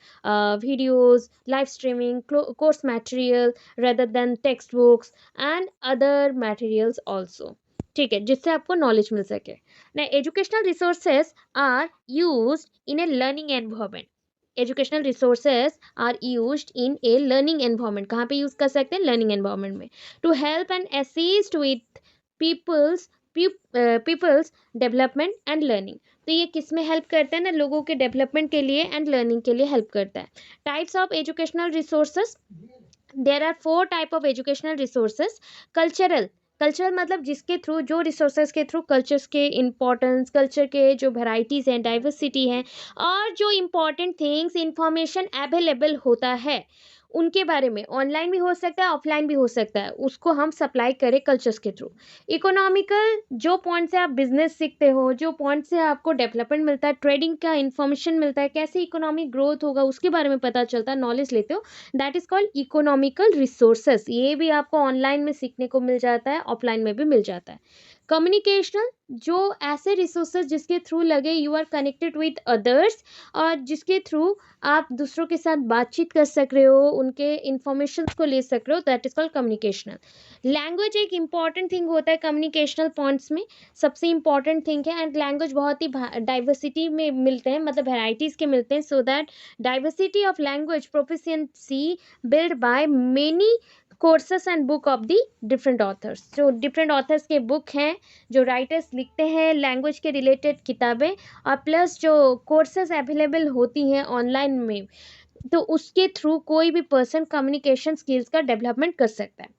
videos, live streaming, course material rather than text books and other materials also. ठीक है, जिससे आपको नॉलेज मिल सके ना। Educational resources are used in a learning environment, educational resources are used in a learning environment, कहाँ पे use कर सकते हैं, लर्निंग एनवायरनमेंट में। To help and assist with people's development and learning, तो ये किस में हेल्प करता है ना, लोगों के डेवलपमेंट के लिए एंड लर्निंग के लिए हेल्प करता है। Types of educational resources, there are 4 type of educational resources. Cultural, cultural मतलब जिसके थ्रू, जो रिसोर्सेज के थ्रू कल्चर्स के इम्पोर्टेंस, कल्चर के जो वेराइटीज़ हैं, डाइवर्सिटी हैं, और जो इम्पॉर्टेंट थिंग्स इंफॉर्मेशन अवेलेबल होता है उनके बारे में, ऑनलाइन भी हो सकता है, ऑफलाइन भी हो सकता है, उसको हम सप्लाई करें कल्चर्स के थ्रू। इकोनॉमिकल, जो पॉइंट से आप बिजनेस सीखते हो, जो पॉइंट से आपको डेवलपमेंट मिलता है, ट्रेडिंग का इंफॉर्मेशन मिलता है, कैसे इकोनॉमिक ग्रोथ होगा उसके बारे में पता चलता है, नॉलेज लेते हो, that is called economical resources. ये भी आपको ऑनलाइन में सीखने को मिल जाता है, ऑफलाइन में भी मिल जाता है। कम्युनिकेशनल, जो ऐसे रिसोर्सेज जिसके थ्रू लगे you are connected with others, और जिसके थ्रू आप दूसरों के साथ बातचीत कर सक रहे हो, उनके इंफॉर्मेशन को ले सक रहे हो, that is called communicational. Language एक इंपॉर्टेंट थिंग होता है कम्युनिकेशनल पॉइंट्स में, सबसे इंपॉर्टेंट थिंग है। एंड लैंग्वेज बहुत ही डाइवर्सिटी में मिलते हैं, मतलब वेराइटीज़ के मिलते हैं, so that diversity of language proficiency build by many courses and book of the different authors. जो डिफरेंट ऑथर्स के बुक हैं, जो राइटर्स लिखते हैं लैंग्वेज के रिलेटेड किताबें, और प्लस जो कोर्सेज अवेलेबल होती हैं ऑनलाइन में, तो उसके थ्रू कोई भी पर्सन कम्युनिकेशन स्किल्स का डेवलपमेंट कर सकता है।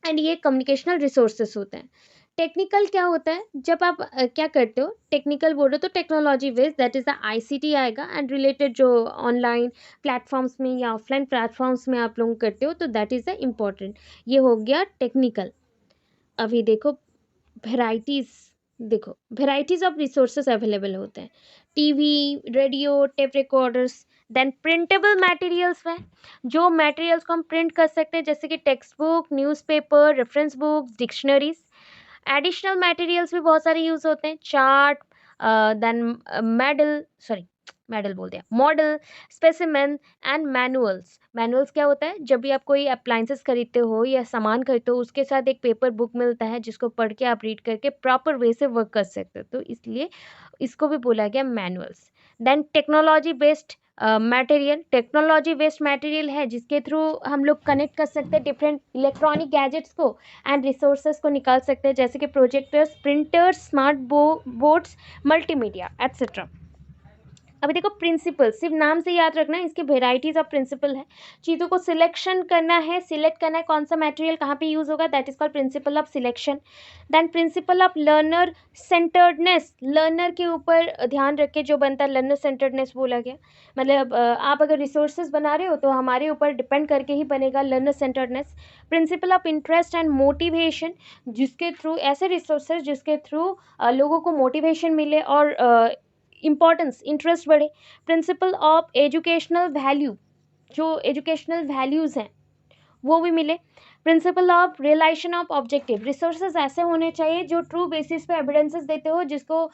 एंड ये कम्युनिकेशनल रिसोर्सेस होते हैं। टेक्निकल क्या होता है, जब आप क्या करते हो, टेक्निकल बोल रहे हो तो technology based, that is the ICT आएगा, एंड रिलेटेड जो ऑनलाइन प्लेटफॉर्म्स में या ऑफलाइन प्लेटफॉर्म्स में आप लोग करते हो, तो दैट इज़ द इम्पॉर्टेंट। ये हो गया टेक्निकल। अभी देखो वेराइटीज़, देखो वेराइटीज़ ऑफ रिसोर्सेज अवेलेबल होते हैं, TV, radio, tape recorders. Then printable materials में, जो मटेरियल्स को हम प्रिंट कर सकते हैं, जैसे कि text book, newspaper, reference books, dictionaries. Additional materials भी बहुत सारे यूज़ होते हैं, chart, then medal, sorry medal बोल दिया, model, specimen and manuals. Manuals क्या होता है, जब भी आप कोई अप्लाइंसेस खरीदते हो या सामान खरीदते हो, उसके साथ एक पेपर बुक मिलता है जिसको पढ़ के आप रीड करके प्रॉपर वे से वर्क कर सकते हो, तो इसलिए इसको भी बोला गया manuals. Then technology based material, technology based material है जिसके थ्रू हम लोग कनेक्ट कर सकते हैं डिफरेंट इलेक्ट्रॉनिक गैजेट्स को एंड रिसोर्सेज को निकाल सकते हैं, जैसे कि projectors, printers, smart boards, multimedia etcetera. अभी देखो प्रिंसिपल, सिर्फ नाम से याद रखना है, इसके वेराइटीज ऑफ प्रिंसिपल है। चीज़ों को सिलेक्शन करना है, सिलेक्ट करना है कौन सा मटेरियल कहाँ पे यूज होगा, that is called principle of selection. Then principle of learner centredness, learner के ऊपर ध्यान रख के जो बनता है, लर्नर सेंटर्डनेस बोला गया, मतलब आप अगर रिसोर्सेज बना रहे हो तो हमारे ऊपर डिपेंड करके ही बनेगा learner centredness. Principle of interest and motivation, जिसके थ्रू ऐसे रिसोर्सेज जिसके थ्रू लोगों को मोटिवेशन मिले और इम्पॉर्टेंस, इंटरेस्ट बढ़े। प्रिंसिपल ऑफ एजुकेशनल वैल्यू, जो एजुकेशनल वैल्यूज़ हैं वो भी मिले। Principle of realisation of objective, resources ऐसे होने चाहिए जो ट्रू बेसिस पे एविडेंसेस देते हो, जिसको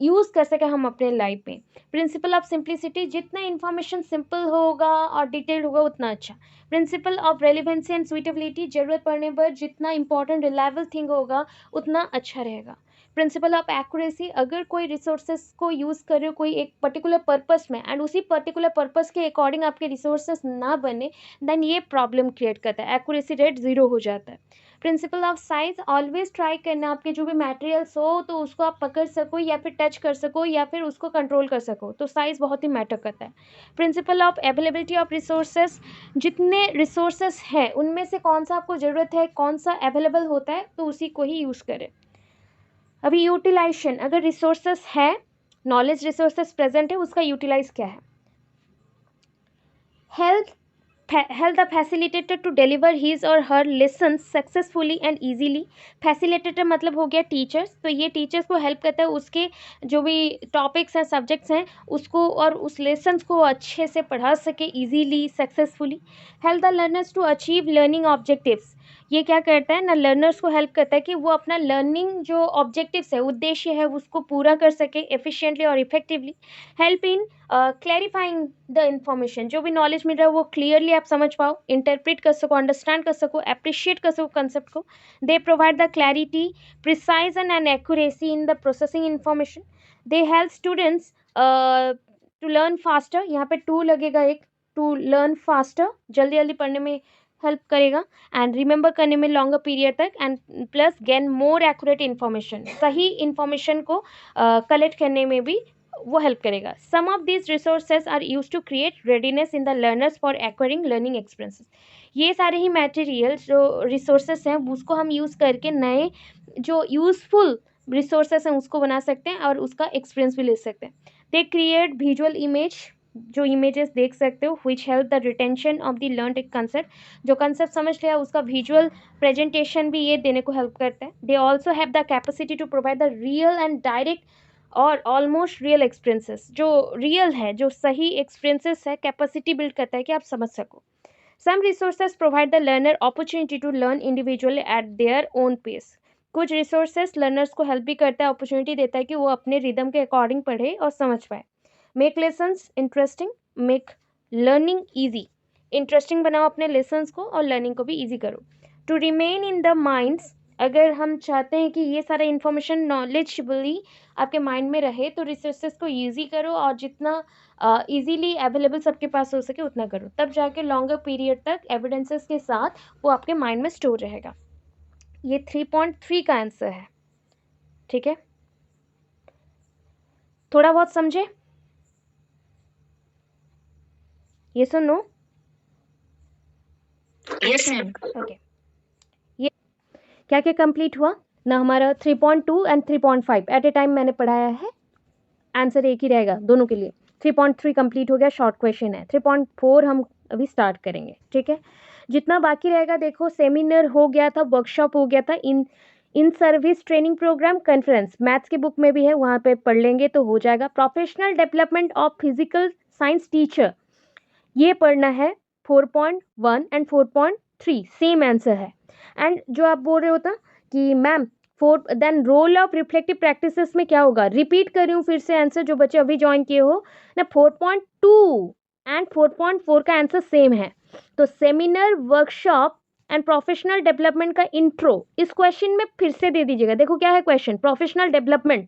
यूज़ कर सके हम अपने लाइफ में। प्रिंसिपल ऑफ सिंप्लिसिटी, जितना इन्फॉर्मेशन सिंपल होगा और डिटेल्ड होगा उतना अच्छा। Principle of relevancy and suitability, ज़रूरत पड़ने पर जितना इंपॉर्टेंट रिलायबल थिंग होगा उतना अच्छा रहेगा। प्रिंसिपल ऑफ एक्यूरेसी, अगर कोई रिसोर्सेज को यूज़ कर रहे हो कोई एक पर्टिकुलर पर्पस में एंड उसी पर्टिकुलर पर्पस के अकॉर्डिंग आपके रिसोर्सेज ना बने, देन ये प्रॉब्लम क्रिएट करता है, एक्यूरेसी रेट 0 हो जाता है। Principle of size, always try करना आपके जो भी मटेरियल्स हो तो उसको आप पकड़ सको या फिर टच कर सको या फिर उसको कंट्रोल कर सको, तो साइज़ बहुत ही मैटर करता है। Principle of availability of resources, जितने रिसोर्सेज हैं उनमें से कौन सा आपको ज़रूरत है, कौन सा अवेलेबल होता है, तो उसी को ही यूज़ करें। अभी यूटिलाइजेशन, अगर रिसोर्सेस है, नॉलेज रिसोर्सेस प्रेजेंट है, उसका यूटिलाइज क्या है। Help the facilitator to deliver his और her lesson successfully and easily. Facilitator मतलब हो गया टीचर्स, तो ये टीचर्स को हेल्प करता है उसके जो भी टॉपिक्स हैं, सब्जेक्ट्स हैं, उसको और उस लेसन्स को अच्छे से पढ़ा सके easily, successfully. Help the learners to achieve learning objectives, ये क्या करता है ना, लर्नर्स को हेल्प करता है कि वो अपना लर्निंग जो ऑब्जेक्टिव्स है, उद्देश्य है, उसको पूरा कर सके एफिशिएंटली और effectively. Help in clarifying the information, जो भी नॉलेज मिल रहा है वो क्लियरली आप समझ पाओ, इंटरप्रेट कर सको, अंडरस्टैंड कर सको, अप्रिशिएट कर सको कंसेप्ट को। They provide the clarity, precise and accuracy in the processing information. They help students to learn faster, यहाँ पे टू लगेगा एक, टू लर्न फास्टर, जल्दी जल्दी पढ़ने में हेल्प करेगा, एंड रिमेंबर करने में लॉन्गर पीरियड तक, and plus gain more accurate information, सही इन्फॉर्मेशन को कलेक्ट करने में भी वो हेल्प करेगा. Some of these resources are use to create readiness in the learners for acquiring learning experiences. ये सारे ही मटेरियल जो रिसोर्सेस हैं उसको हम यूज़ करके नए जो यूज़फुल रिसोर्सेस हैं उसको बना सकते हैं और उसका एक्सपीरियंस भी ले सकते हैं. दे क्रिएट विजुअल इमेज, जो इमेजेस देख सकते हो, which help the retention of the learned concept. जो कंसेप्ट समझ लिया उसका विजुअल प्रेजेंटेशन भी ये देने को हेल्प करता है. They also have the capacity to provide the real and direct और ऑलमोस्ट रियल एक्सपीरियंसेस. जो रियल है, जो सही एक्सपीरियंसेस है, कैपेसिटी बिल्ड करता है कि आप समझ सको. Some resources provide the learner opportunity to learn individually at their own pace. कुछ रिसोर्सेज लर्नर्स को हेल्प भी करता है, अपॉर्चुनिटी देता है कि वो अपने रिदम के अकॉर्डिंग पढ़े और समझ पाए. Make lessons interesting, make learning easy. Interesting बनाओ अपने लेसन्स को और लर्निंग को भी ईजी करो. To remain in the minds, अगर हम चाहते हैं कि ये सारा इन्फॉर्मेशन नॉलेजबली आपके माइंड में रहे तो रिसोर्सेज को ईजी करो और जितना ईजीली अवेलेबल सबके पास हो सके उतना करो. तब जाके लॉन्गर पीरियड तक एविडेंसेस के साथ वो आपके माइंड में स्टोर रहेगा. ये 3.3 का आंसर है. ठीक है, थोड़ा बहुत समझे? ये सुनो. Yes ma'am. ओके, ये क्या क्या कंप्लीट हुआ ना. हमारा 3.2 एंड 3.5 एट ए टाइम मैंने पढ़ाया है. आंसर एक ही रहेगा दोनों के लिए. 3.3 कंप्लीट हो गया, शॉर्ट क्वेश्चन है. 3.4 हम अभी स्टार्ट करेंगे. ठीक है, जितना बाकी रहेगा देखो, सेमिनार हो गया था, वर्कशॉप हो गया था, in service training programme, conference maths के बुक में भी है, वहाँ पे पढ़ लेंगे तो हो जाएगा. Professional development of physical science teacher, ये पढ़ना है. 4.1 एंड 4.3 सेम आंसर है. एंड जो आप बोल रहे होता कि ma'am then role of reflective practices में क्या होगा, रिपीट कर रही हूँ फिर से आंसर जो बच्चे अभी ज्वाइन किए हो ना. 4.2 एंड 4.4 का आंसर सेम है. तो seminar, workshop and professional development का इंट्रो इस क्वेश्चन में फिर से दे दीजिएगा. देखो क्या है क्वेश्चन, प्रोफेशनल डेवलपमेंट.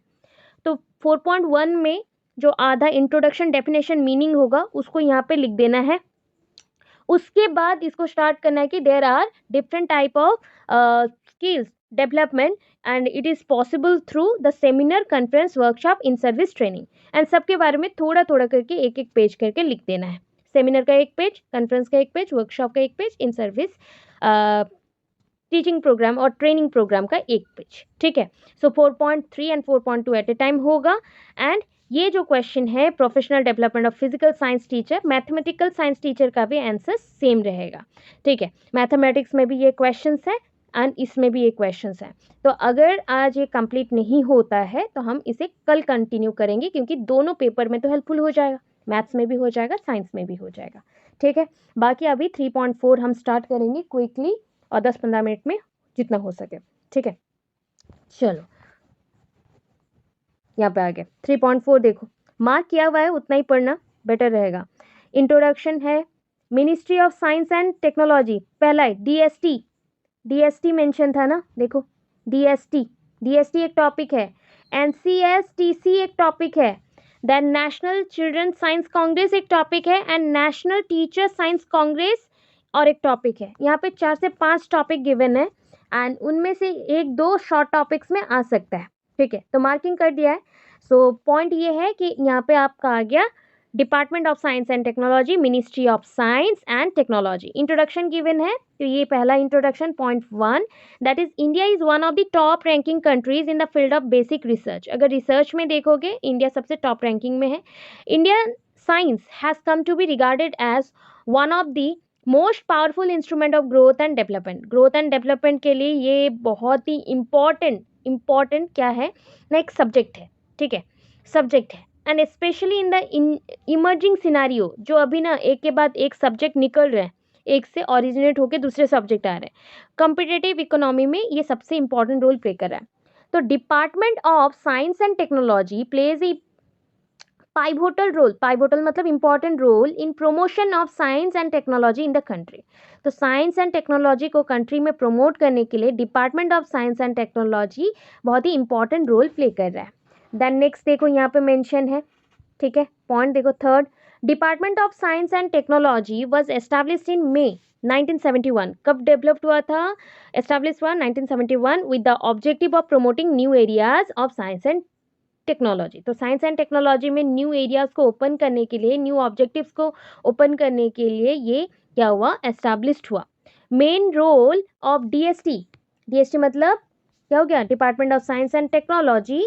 तो 4.1 में जो आधा इंट्रोडक्शन, डेफिनेशन, मीनिंग होगा उसको यहाँ पे लिख देना है. उसके बाद इसको स्टार्ट करना है कि there are different type of skills development and it is possible through the seminar, conference, workshop, in service training. And सबके बारे में थोड़ा थोड़ा करके एक एक पेज करके लिख देना है. सेमिनार का एक पेज, कॉन्फ्रेंस का एक पेज, वर्कशॉप का एक page, in service teaching programme और ट्रेनिंग प्रोग्राम का एक पेज. ठीक है, so 4.3 and 4.2 at a time होगा. एंड ये जो क्वेश्चन है professional development of physical science teacher, mathematical science teacher का भी आंसर सेम रहेगा. ठीक है, मैथमेटिक्स में भी ये क्वेश्चंस है एंड इसमें भी ये क्वेश्चंस है. तो अगर आज ये कंप्लीट नहीं होता है तो हम इसे कल कंटिन्यू करेंगे, क्योंकि दोनों पेपर में तो हेल्पफुल हो जाएगा, मैथ्स में भी हो जाएगा, साइंस में भी हो जाएगा. ठीक है, बाकी अभी 3.4 हम स्टार्ट करेंगे क्विकली और 10-15 मिनट में जितना हो सके. ठीक है, चलो यहाँ पे आ गए. 3.4 देखो, मार्क किया हुआ है, उतना ही पढ़ना बेटर रहेगा. इंट्रोडक्शन है, ministry of science and technology, पहला है डीएसटी. डीएसटी मेंशन था ना, देखो डीएसटी, डीएसटी एक टॉपिक है. एनसीएसटीसी एक टॉपिक है. Then national children science congress एक टॉपिक है. And national teacher science congress और एक टॉपिक है. यहाँ पे 4 से 5 टॉपिक गिवन है एंड उनमें से 1-2 शॉर्ट टॉपिक्स में आ सकता है. ठीक है, तो मार्किंग कर दिया है. सो पॉइंट ये है कि यहाँ पे आपका आ गया department of science and technology, ministry of science and technology. Introduction given है, तो ये पहला introduction. Point 1, that is India is one of the top ranking countries in the field of basic research. अगर रिसर्च में देखोगे India सबसे top ranking में है. India science has come to be regarded as one of the most powerful instrument of growth and development. Growth and development के लिए ये बहुत ही इम्पॉर्टेंट क्या है ना, एक सब्जेक्ट है. ठीक है, सब्जेक्ट है. And specially in the emerging scenario, जो अभी ना एक के बाद एक सब्जेक्ट निकल रहे हैं, एक से ओरिजिनेट होकर दूसरे सब्जेक्ट आ रहे हैं, कंपिटेटिव इकोनॉमी में ये सबसे इंपॉर्टेंट रोल प्ले कर रहा है. तो department of science and technology plays a pivotal role, pivotal मतलब important role in promotion of science and technology in the country. तो साइंस एंड टेक्नोलॉजी को कंट्री में प्रमोट करने के लिए department of science and technology बहुत ही important role play कर रहा है. देन नेक्स्ट देखो यहाँ पे मेंशन है. ठीक है, पॉइंट देखो. Third, department of science and technology was established in May 1971. कब डेवलप हुआ था, एस्टैब्लिश हुआ 1971 with the objective of promoting new areas of science and technology. तो साइंस एंड टेक्नोलॉजी में न्यू एरियाज को ओपन करने के लिए, न्यू ऑब्जेक्टिव्स को ओपन करने के लिए ये क्या हुआ, एस्टैब्लिश्ड हुआ। Main role of DST, DST मतलब क्या हो गया, department of science and technology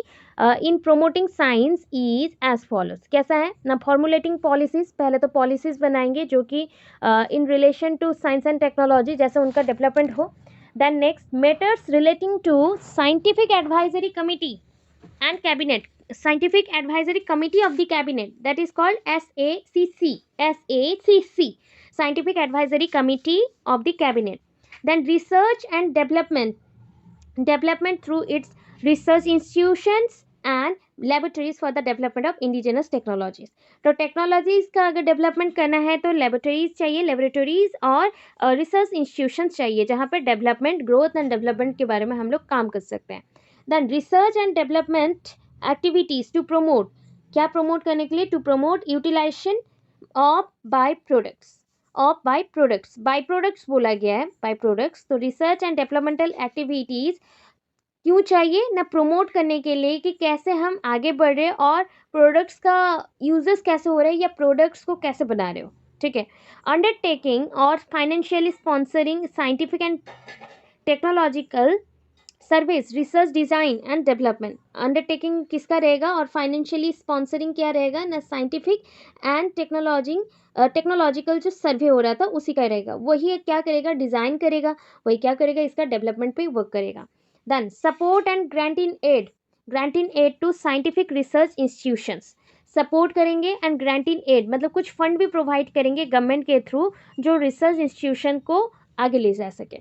in promoting science is as follows. कैसा है ना, फॉर्मुलेटिंग पॉलिसीज, पहले तो पॉलिसीज बनाएंगे जो कि in relation to science and technology, जैसे उनका डेवलपमेंट हो। Then next, matters relating to scientific advisory committee and cabinet, scientific advisory committee of the cabinet, that is called SACC, SACC, scientific advisory committee of the cabinet. Then research and development, development through its research institutions and laboratories for the development of indigenous technologies. तो technologies का अगर development करना है तो laboratories चाहिए, laboratories और research institutions चाहिए जहाँ पे डेवलपमेंट, ग्रोथ एंड डेवलपमेंट के बारे में हम लोग काम कर सकते हैं। Then research and development activities to promote, क्या प्रमोट करने के लिए, to promote utilization of by products, of by products, by products बोला गया है, बाई प्रोडक्ट्स। तो रिसर्च एंड डेवलपमेंटल एक्टिविटीज क्यों चाहिए ना, प्रमोट करने के लिए कि कैसे हम आगे बढ़ रहे और प्रोडक्ट्स का यूजेस कैसे हो रहे हैं या प्रोडक्ट्स को कैसे बना रहे हो, ठीक है। अंडरटेकिंग और financially sponsoring scientific and technological service, research, design and development. Undertaking किसका रहेगा और फाइनेंशियली स्पॉन्सरिंग क्या रहेगा ना, साइंटिफिक एंड टेक्नोलॉजिकल जो सर्वे हो रहा था उसी का रहेगा। वही क्या करेगा, डिज़ाइन करेगा, वही क्या करेगा, इसका डेवलपमेंट पे वर्क करेगा। Then support and grant in aid, grant in aid to scientific research institutions, support करेंगे एंड ग्रांट इन एड मतलब कुछ फंड भी प्रोवाइड करेंगे गवर्नमेंट के थ्रू जो रिसर्च इंस्टीट्यूशन को आगे ले जा सके।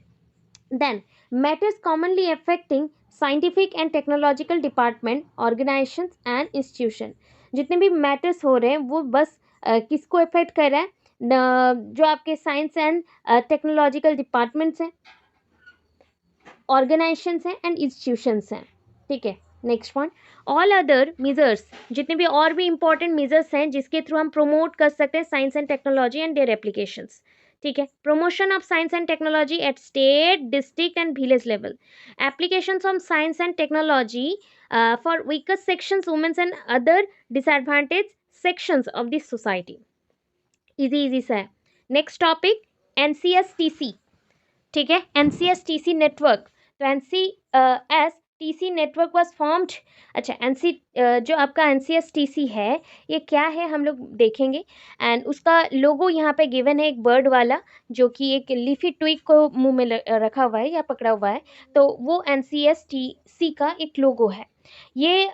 Then matters commonly affecting scientific and technological department, organizations and institution, जितने भी मैटर्स हो रहे हैं वो बस किसको अफेक्ट कर रहा है, जो आपके साइंस एंड टेक्नोलॉजिकल डिपार्टमेंट्स हैं, ऑर्गेनाइजेशंस हैं एंड इंस्टीट्यूशंस हैं, ठीक है। Next point, all other measures, जितने भी और भी इंपॉर्टेंट मेजर्स हैं जिसके थ्रू हम प्रमोट कर सकते हैं science and technology and their applications, ठीक है। Promotion of science and technology at state, district and village level, applications of science and technology for weaker sections, womens and other disadvantage sections of this society. Easy easy सा है। Next topic, NCSTC, ठीक है, NCSTC network. तो NCSTC network was formed, अच्छा जो आपका NCSTC है ये क्या है हम लोग देखेंगे। एंड उसका लोगो यहाँ पे गिवन है, एक बर्ड वाला जो कि एक लीफी ट्विग को मुंह में रखा हुआ है या पकड़ा हुआ है, तो वो NCSTC का एक लोगो है। ये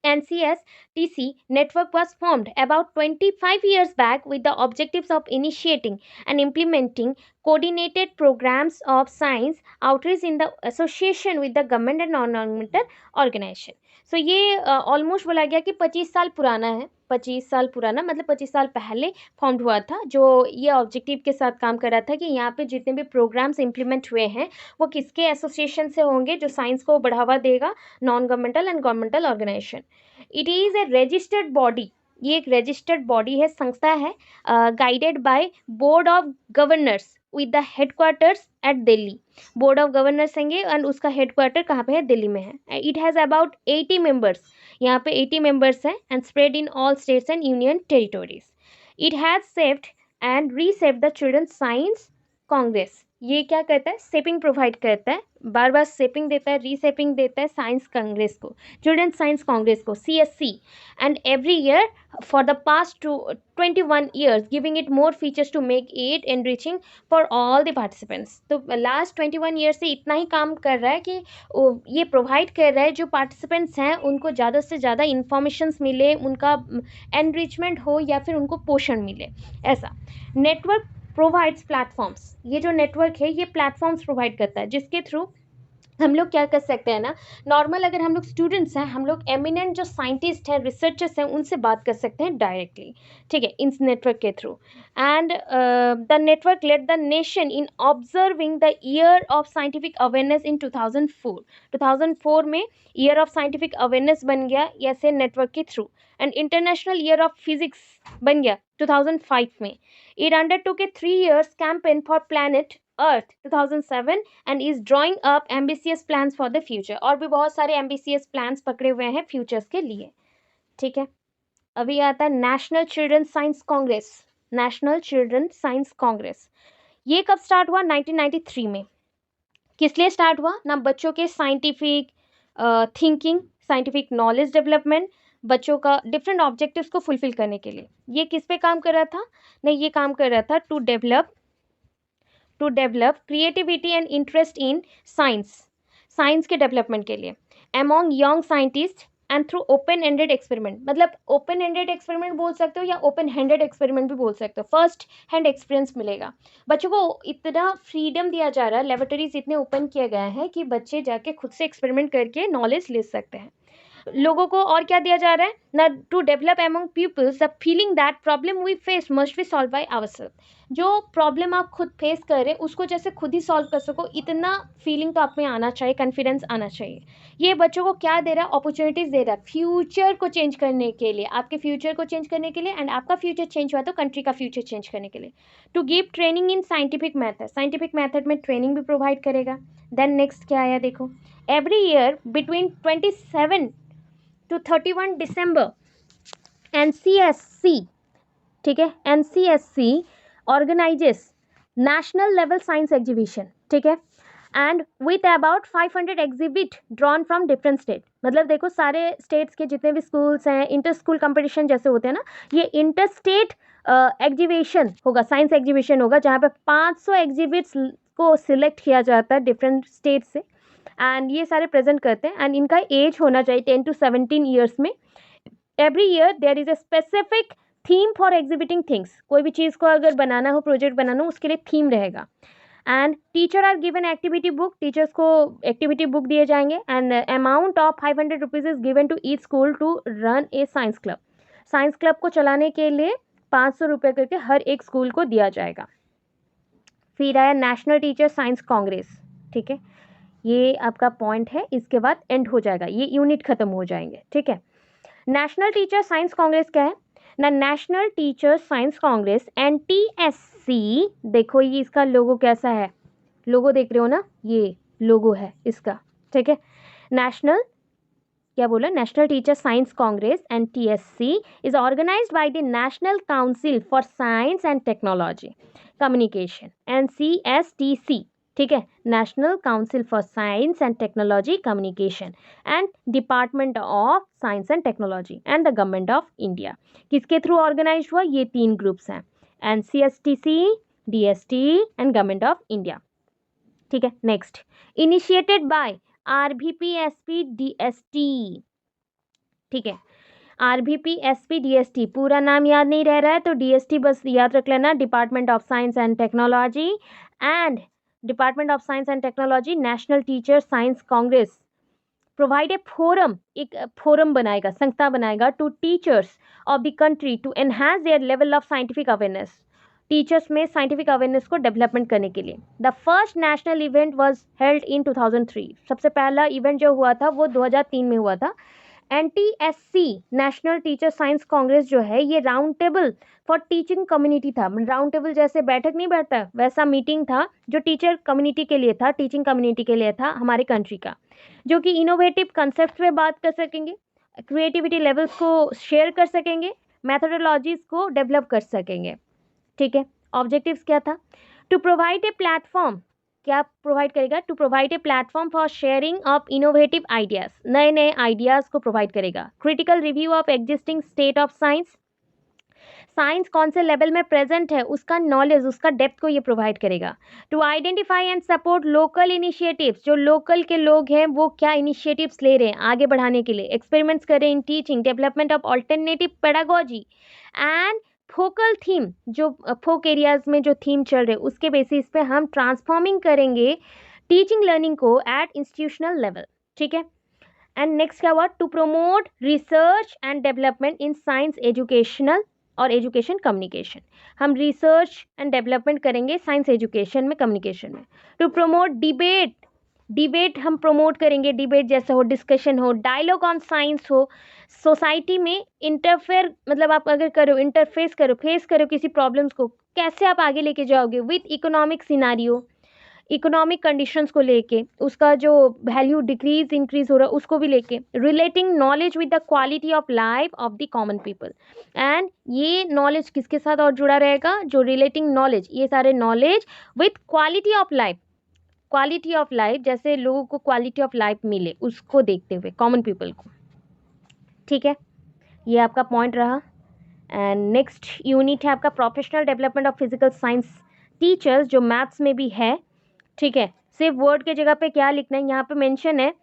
NCSTC network was formed about 25 years back with the objectives of initiating and implementing coordinated programs of science outreach in the association with the government and non-governmental organization. So ये ऑलमोस्ट बोला गया कि 25 साल पुराना है, 25 साल पुराना मतलब 25 साल पहले फॉर्म्ड हुआ था, जो ये ऑब्जेक्टिव के साथ काम कर रहा था कि यहाँ पे जितने भी प्रोग्राम्स इम्प्लीमेंट हुए हैं वो किसके एसोसिएशन से होंगे, जो साइंस को बढ़ावा देगा, non governmental and governmental organization. It is a registered body, ये एक रजिस्टर्ड बॉडी है, संस्था है, guided by board of governors with the headquarters at Delhi. Board of governors होंगे एंड उसका हेडक्वार्टर कहाँ पे है, दिल्ली में है। इट हैज़ अबाउट 80 मेंबर्स, यहाँ पे 80 मेंबर्स हैं and spread in all states and union territories. It has saved and resaved the children science congress, ये क्या करता है, शेपिंग प्रोवाइड करता है, बार बार शेपिंग देता है, रीशेपिंग देता है साइंस कांग्रेस को, चिल्ड्रन साइंस कांग्रेस को, CSC, and every year for the past 21 years giving it more features to make it enriching for all the participants. तो लास्ट 21 ईयर से इतना ही काम कर रहा है कि ये प्रोवाइड कर रहा है जो पार्टिसिपेंट्स हैं उनको ज़्यादा से ज़्यादा इंफॉर्मेशंस मिले, उनका एनरिचमेंट हो या फिर उनको पोषण मिले, ऐसा। नेटवर्क प्रोवाइड्स प्लेटफॉर्म्स, ये जो नेटवर्क है ये प्लेटफॉर्म्स प्रोवाइड करता है जिसके थ्रू हम लोग क्या कर सकते हैं ना, नॉर्मल अगर हम लोग स्टूडेंट्स हैं, हम लोग एमिनेंट जो साइंटिस्ट हैं, रिसर्चर्स हैं, उनसे बात कर सकते हैं डायरेक्टली, ठीक है, इस नेटवर्क के through. And the network led the nation in observing the year of scientific awareness in 2004। 2004 में ईयर ऑफ साइंटिफिक अवेयरनेस बन गया ऐसे नेटवर्क के through. And international year of physics बन गया 2005 में। It undertook A 3 years campaign for planet earth 2007 and is drawing up ambitious plans for the future. और भी बहुत सारे एम्बिशियस प्लान्स पकड़े हुए हैं फ्यूचर्स के लिए, ठीक है। अभी आता है national children science congress. National children science congress ये कब स्टार्ट हुआ? 1993 में। किस लिए स्टार्ट हुआ? ना बच्चों के scientific thinking, scientific knowledge development, बच्चों का डिफरेंट ऑब्जेक्टिव्स को फुलफिल करने के लिए। ये किस पे काम कर रहा था? नहीं, ये काम कर रहा था to develop creativity and interest in science के डेवलपमेंट के लिए among young scientist and through open ended experiment. मतलब ओपन एंडेड एक्सपेरिमेंट बोल सकते हो या ओपन हैंडेड एक्सपेरिमेंट भी बोल सकते हो, फर्स्ट हैंड एक्सपीरियंस मिलेगा। बच्चों को इतना फ्रीडम दिया जा रहा है, लेबोरेटरीज इतने ओपन किए गए हैं कि बच्चे जाके खुद से एक्सपेरिमेंट करके नॉलेज ले सकते हैं। लोगों को और क्या दिया जा रहा है ना, to develop among peoples the feeling that problem we face must be solve by ourself. जो प्रॉब्लम आप खुद फेस कर रहे हैं उसको जैसे खुद ही सॉल्व कर सको, इतना फीलिंग तो आप में आना चाहिए, कॉन्फिडेंस आना चाहिए। ये बच्चों को क्या दे रहा है? अपॉर्चुनिटीज दे रहा है फ्यूचर को चेंज करने के लिए, आपके फ्यूचर को चेंज करने के लिए, एंड आपका फ्यूचर चेंज हुआ तो कंट्री का फ्यूचर चेंज करने के लिए। To give training in scientific method, scientific method में ट्रेनिंग भी प्रोवाइड करेगा। देन नेक्स्ट क्या आया देखो, every year between 27 to 31 December NCSC, ठीक है, NCSC organizes national level science exhibition, ठीक है, and with about 500 exhibit drawn from different state। मतलब देखो सारे स्टेट्स के जितने भी स्कूल्स हैं, इंटर स्कूल कंपटीशन जैसे होते हैं ना, ये इंटर स्टेट एग्जीबिशन होगा, साइंस एग्जीबिशन होगा, जहाँ पे 500 एग्जिबिट्स को सिलेक्ट किया जाता है डिफरेंट स्टेट से, एंड ये सारे प्रेजेंट करते हैं, एंड इनका एज होना चाहिए 10 to 17 ईयर्स में। Every year there is a specific theme for exhibiting things. कोई भी चीज़ को अगर बनाना हो, प्रोजेक्ट बनाना हो, उसके लिए थीम रहेगा। And teacher are given activity book, teachers को एक्टिविटी बुक दिए जाएंगे, and amount of 500 rupees is given to each school to run a science club. Science club को चलाने के लिए 500 रुपये करके हर एक स्कूल को दिया जाएगा। फिर आया नेशनल टीचर साइंस कांग्रेस, ठीक है, ये आपका पॉइंट है, इसके बाद एंड हो जाएगा, ये यूनिट खत्म हो जाएंगे, ठीक है। नेशनल टीचर साइंस कांग्रेस क्या है ना, national teacher science congress NTSC, देखो ये इसका लोगो कैसा है, लोगो देख रहे हो ना, ये लोगो है इसका, ठीक है। नेशनल क्या बोला, national teacher science congress NTSC is organized by the national council for science and technology communication, NCSTC, ठीक है, national council for science and technology communication and department of science and technology and the government of India. किसके through organize हुआ? ये 3 groups हैं, NCSTC, DST and government of India, ठीक है। Next, initiated by RVPSP DST, ठीक है, RVPSP DST, पूरा नाम याद नहीं रह रहा है तो DST बस याद रख लेना, department of science and technology, and department of science and technology national teacher science congress provide a forum, एक फोरम बनाएगा, संस्था बनाएगा to teachers of the country to enhance their level of scientific awareness, teachers में scientific awareness को development करने के लिए। The first national event was held in 2003, सबसे पहला इवेंट जो हुआ था वो 2003 में हुआ था। NTSC national teacher science Congress जो है ये round table for teaching community था, राउंड टेबल जैसे बैठक नहीं बैठता वैसा मीटिंग था, जो टीचर कम्युनिटी के लिए था, टीचिंग कम्युनिटी के लिए था हमारे कंट्री का, जो कि इनोवेटिव कंसेप्ट पे बात कर सकेंगे, क्रिएटिविटी लेवल्स को शेयर कर सकेंगे, मैथोडोलॉजीज को डेवलप कर सकेंगे, ठीक है। ऑब्जेक्टिव्स क्या था? टू प्रोवाइड ए प्लेटफॉर्म, क्या प्रोवाइड करेगा? To provide a platform for sharing of innovative ideas, नए नए आइडियाज़ को प्रोवाइड करेगा। Critical review of existing state of science, science कौन से लेवल में प्रेजेंट है उसका नॉलेज, उसका डेप्थ को ये प्रोवाइड करेगा। To identify and support local initiatives, जो लोकल के लोग हैं वो क्या इनिशिएटिव्स ले रहे हैं आगे बढ़ाने के लिए, एक्सपेरिमेंट्स करें in teaching, development of alternative pedagogy and focal theme, जो फोक एरियाज में जो थीम चल रहे उसके बेसिस पे हम ट्रांसफॉर्मिंग करेंगे टीचिंग लर्निंग को एट इंस्टीट्यूशनल लेवल, ठीक है। एंड नेक्स्ट क्या हुआ? To promote research and development in science educational और एजुकेशन कम्युनिकेशन, हम रिसर्च एंड डेवलपमेंट करेंगे साइंस एजुकेशन में, कम्युनिकेशन में। टू प्रमोट डिबेट, डिबेट हम प्रमोट करेंगे, डिबेट जैसा हो, डिस्कशन हो, डायलॉग ऑन साइंस हो, सोसाइटी में इंटरफेयर, मतलब आप अगर करो, इंटरफेस करो, फेस करो किसी प्रॉब्लम्स को, कैसे आप आगे लेके जाओगे with economic scenario, economic conditions को लेके, उसका जो वैल्यू डिक्रीज इंक्रीज हो रहा है उसको भी लेके, relating knowledge with the quality of life of the common people. And ये नॉलेज किसके साथ और जुड़ा रहेगा, जो रिलेटिंग नॉलेज, ये सारे knowledge with quality of life, quality of life जैसे लोगों को क्वालिटी ऑफ लाइफ मिले उसको देखते हुए, कॉमन पीपल को। ठीक है, ये आपका पॉइंट रहा। एंड नेक्स्ट यूनिट है आपका professional development of physical science teachers, जो मैथ्स में भी है। ठीक है, सिर्फ वर्ड के जगह पे क्या लिखना है यहाँ पे मेंशन है,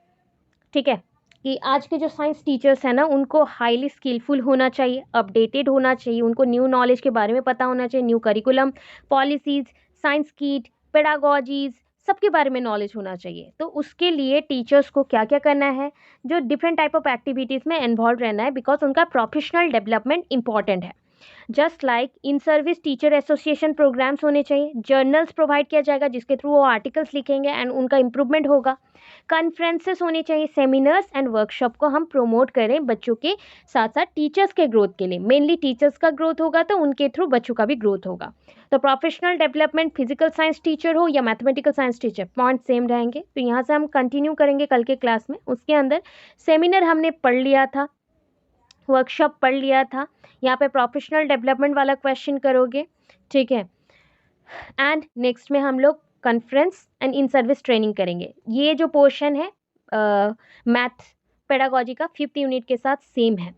ठीक है, कि आज के जो साइंस टीचर्स हैं ना उनको हाईली स्किलफुल होना चाहिए, अपडेटेड होना चाहिए, उनको न्यू नॉलेज के बारे में पता होना चाहिए, new curriculum, policies, science kit, pedagogies, सबके बारे में नॉलेज होना चाहिए। तो उसके लिए टीचर्स को क्या क्या करना है, जो डिफरेंट टाइप ऑफ एक्टिविटीज़ में इन्वॉल्व रहना है, बिकॉज उनका प्रोफेशनल डेवलपमेंट इंपॉर्टेंट है। Just like in service teacher association programs होने चाहिए, जर्नल्स प्रोवाइड किया जाएगा जिसके थ्रू वो आर्टिकल्स लिखेंगे एंड उनका इम्प्रूवमेंट होगा, कॉन्फ्रेंसेस होने चाहिए, सेमिनार्स एंड वर्कशॉप को हम प्रमोट करें बच्चों के साथ साथ टीचर्स के ग्रोथ के लिए, मेनली टीचर्स का ग्रोथ होगा तो उनके थ्रू बच्चों का भी ग्रोथ होगा। तो professional development physical science teacher हो या mathematical science teacher, point same रहेंगे। तो यहाँ से हम कंटिन्यू करेंगे कल के क्लास में। उसके अंदर सेमिनार हमने पढ़ लिया था, वर्कशॉप पढ़ लिया था, यहाँ पे प्रोफेशनल डेवलपमेंट वाला क्वेश्चन करोगे। ठीक है, एंड नेक्स्ट में हम लोग conference and in service training करेंगे। ये जो पोर्शन है मैथ पेडागोजी का 5th यूनिट के साथ सेम है।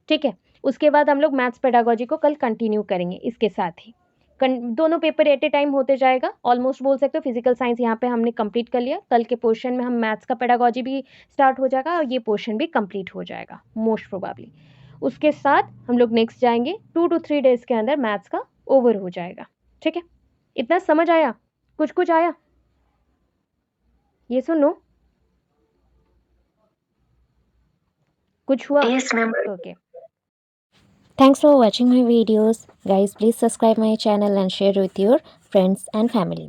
ठीक है, उसके बाद हम लोग मैथ्स पेडागोजी को कल कंटिन्यू करेंगे इसके साथ ही। दोनों पेपर एट ए टाइम होते जाएगा, ऑलमोस्ट बोल सकते हो। फिजिकल साइंस यहाँ पे हमने कंप्लीट कर लिया, कल के पोर्शन में हम मैथ्स का पेडागोजी भी स्टार्ट हो जाएगा और ये पोर्शन भी कंप्लीट हो जाएगा मोस्ट प्रोबेबली। उसके साथ हम लोग नेक्स्ट जाएंगे 2 to 3 डेज के अंदर मैथ्स का ओवर हो जाएगा। ठीक है, इतना समझ आया, कुछ कुछ आया, ये सुनो, कुछ हुआ? Yes, ma'am. Okay, Thanks for watching my videos. Guys, please subscribe my channel and share with your friends and family.